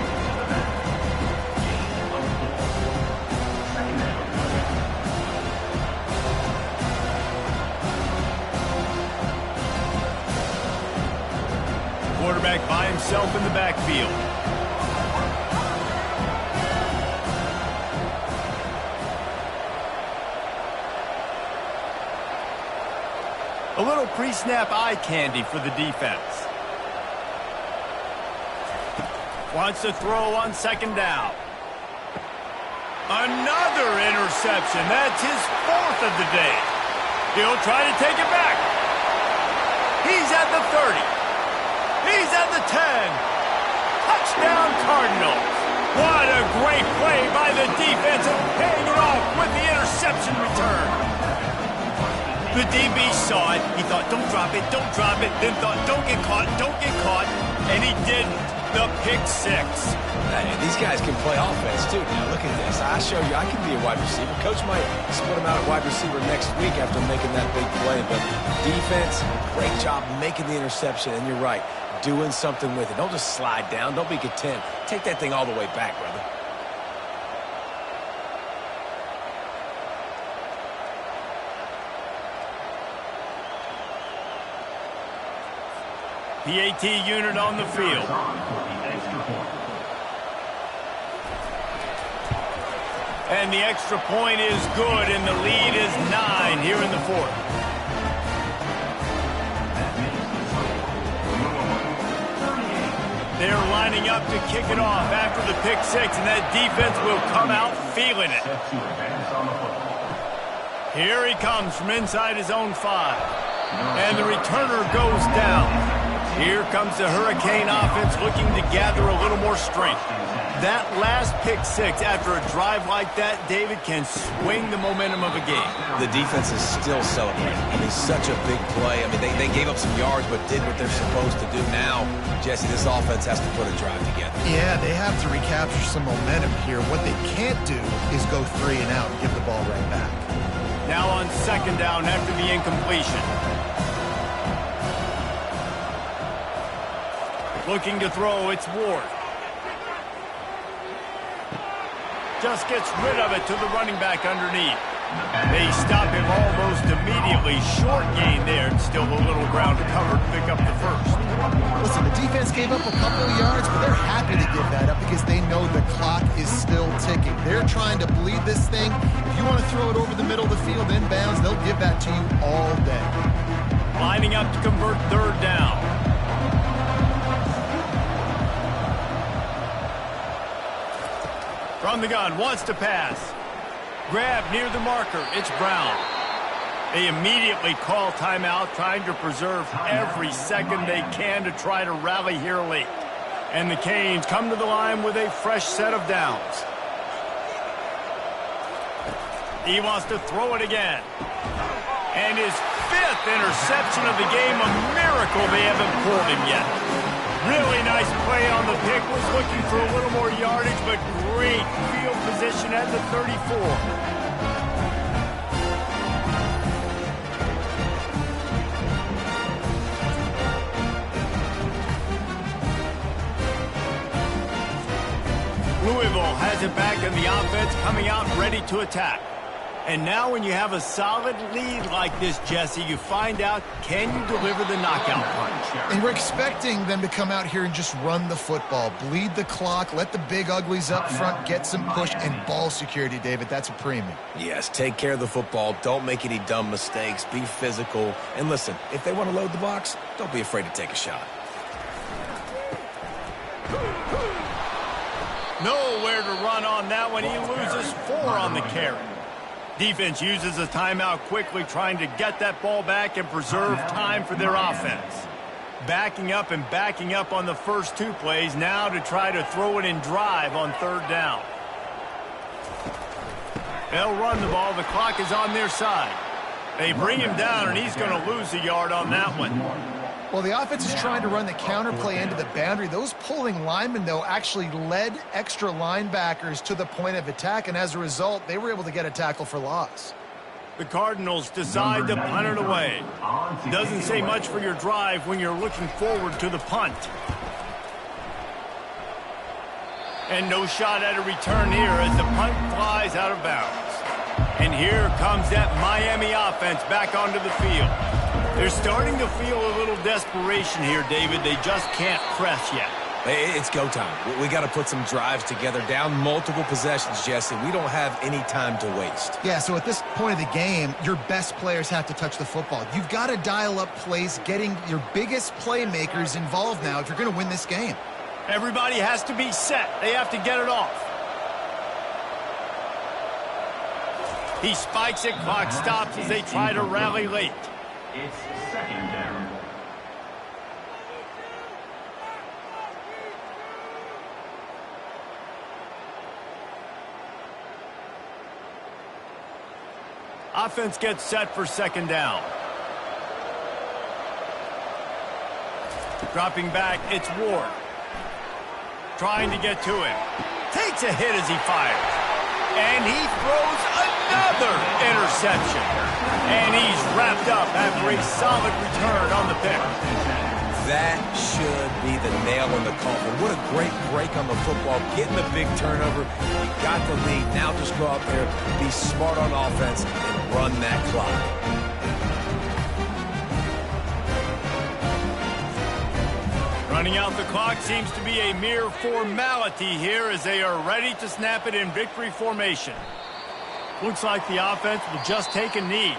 Quarterback by himself in the backfield. A little pre-snap eye candy for the defense. Wants to throw on 2nd down. Another interception. That's his 4th of the day. He'll try to take it back. He's at the 30. He's at the 10. Touchdown Cardinals. What a great play by the defense, and paying it off with the interception return. The DB saw it. He thought, don't drop it, don't drop it. Then thought, don't get caught, don't get caught. And he didn't. The pick 6. Hey, these guys can play offense, too. Now, look at this. I show you I can be a wide receiver. Coach might split him out at wide receiver next week after making that big play. But defense, great job making the interception. And you're right, doing something with it. Don't just slide down. Don't be content. Take that thing all the way back, brother. PAT unit on the field. And the extra point is good, and the lead is 9 here in the 4th. They're lining up to kick it off after the pick 6, and that defense will come out feeling it. Here he comes from inside his own 5. And the returner goes down. Here comes the Hurricane offense looking to gather a little more strength. That last pick 6 after a drive like that, David, can swing the momentum of a game. The defense is still celebrating. I mean, such a big play. I mean, they gave up some yards but did what they're supposed to do. Now, Jesse, this offense has to put a drive together. Yeah, they have to recapture some momentum here. What they can't do is go 3 and out and give the ball right back. Now on 2nd down after the incompletion. Looking to throw, it's Ward. Just gets rid of it to the running back underneath. They stop him almost immediately. Short gain there, and still a little ground to cover to pick up the first. Listen, the defense gave up a couple of yards, but they're happy to give that up because they know the clock is still ticking. They're trying to bleed this thing. If you want to throw it over the middle of the field inbounds, they'll give that to you all day. Lining up to convert third down. From the gun, wants to pass. Grab near the marker. It's Brown. They immediately call timeout, trying to preserve every second they can to try to rally here late. And the Canes come to the line with a fresh set of downs. He wants to throw it again. And his fifth interception of the game, a miracle they haven't pulled him yet. Really nice play on the pick. Was looking for a little more yardage, but great field position at the 34. Louisville has it back in the offense, coming out ready to attack. And now when you have a solid lead like this, Jesse, you find out, can you deliver the knockout punch? And we're expecting them to come out here and just run the football, bleed the clock, let the big uglies up front get some push, and ball security, David. That's a premium. Yes, take care of the football. Don't make any dumb mistakes. Be physical. And listen, if they want to load the box, don't be afraid to take a shot. Nowhere to run on that one. He loses 4 on the carry. Defense uses a timeout quickly, trying to get that ball back and preserve time for their offense. Backing up and backing up on the first 2 plays, now to try to throw it in drive on third down. They'll run the ball. The clock is on their side. They bring him down, and he's going to lose a yard on that one. Well, the offense is trying to run the counterplay into the boundary. Those pulling linemen, though, actually led extra linebackers to the point of attack, and as a result, they were able to get a tackle for loss. The Cardinals decide to punt it away. Doesn't say much for your drive when you're looking forward to the punt. And no shot at a return here as the punt flies out of bounds. And here comes that Miami offense back onto the field. They're starting to feel a little desperation here, David. They just can't press yet. It's go time. We got to put some drives together, down multiple possessions, Jesse. We don't have any time to waste. Yeah, so at this point of the game, your best players have to touch the football. You've got to dial up plays, getting your biggest playmakers involved now if you're going to win this game. Everybody has to be set. They have to get it off. He spikes it, clock stops as they try to rally late. It's second down. Offense gets set for second down. Dropping back, it's Ward. Trying to get to him. Takes a hit as he fires. And he throws another interception. And he's wrapped up after a solid return on the pick. That should be the nail in the coffin. What a great break on the football. Getting the big turnover. You got the lead. Now just go out there, be smart on offense, and run that clock. Running out the clock seems to be a mere formality here as they are ready to snap it in victory formation. Looks like the offense will just take a knee.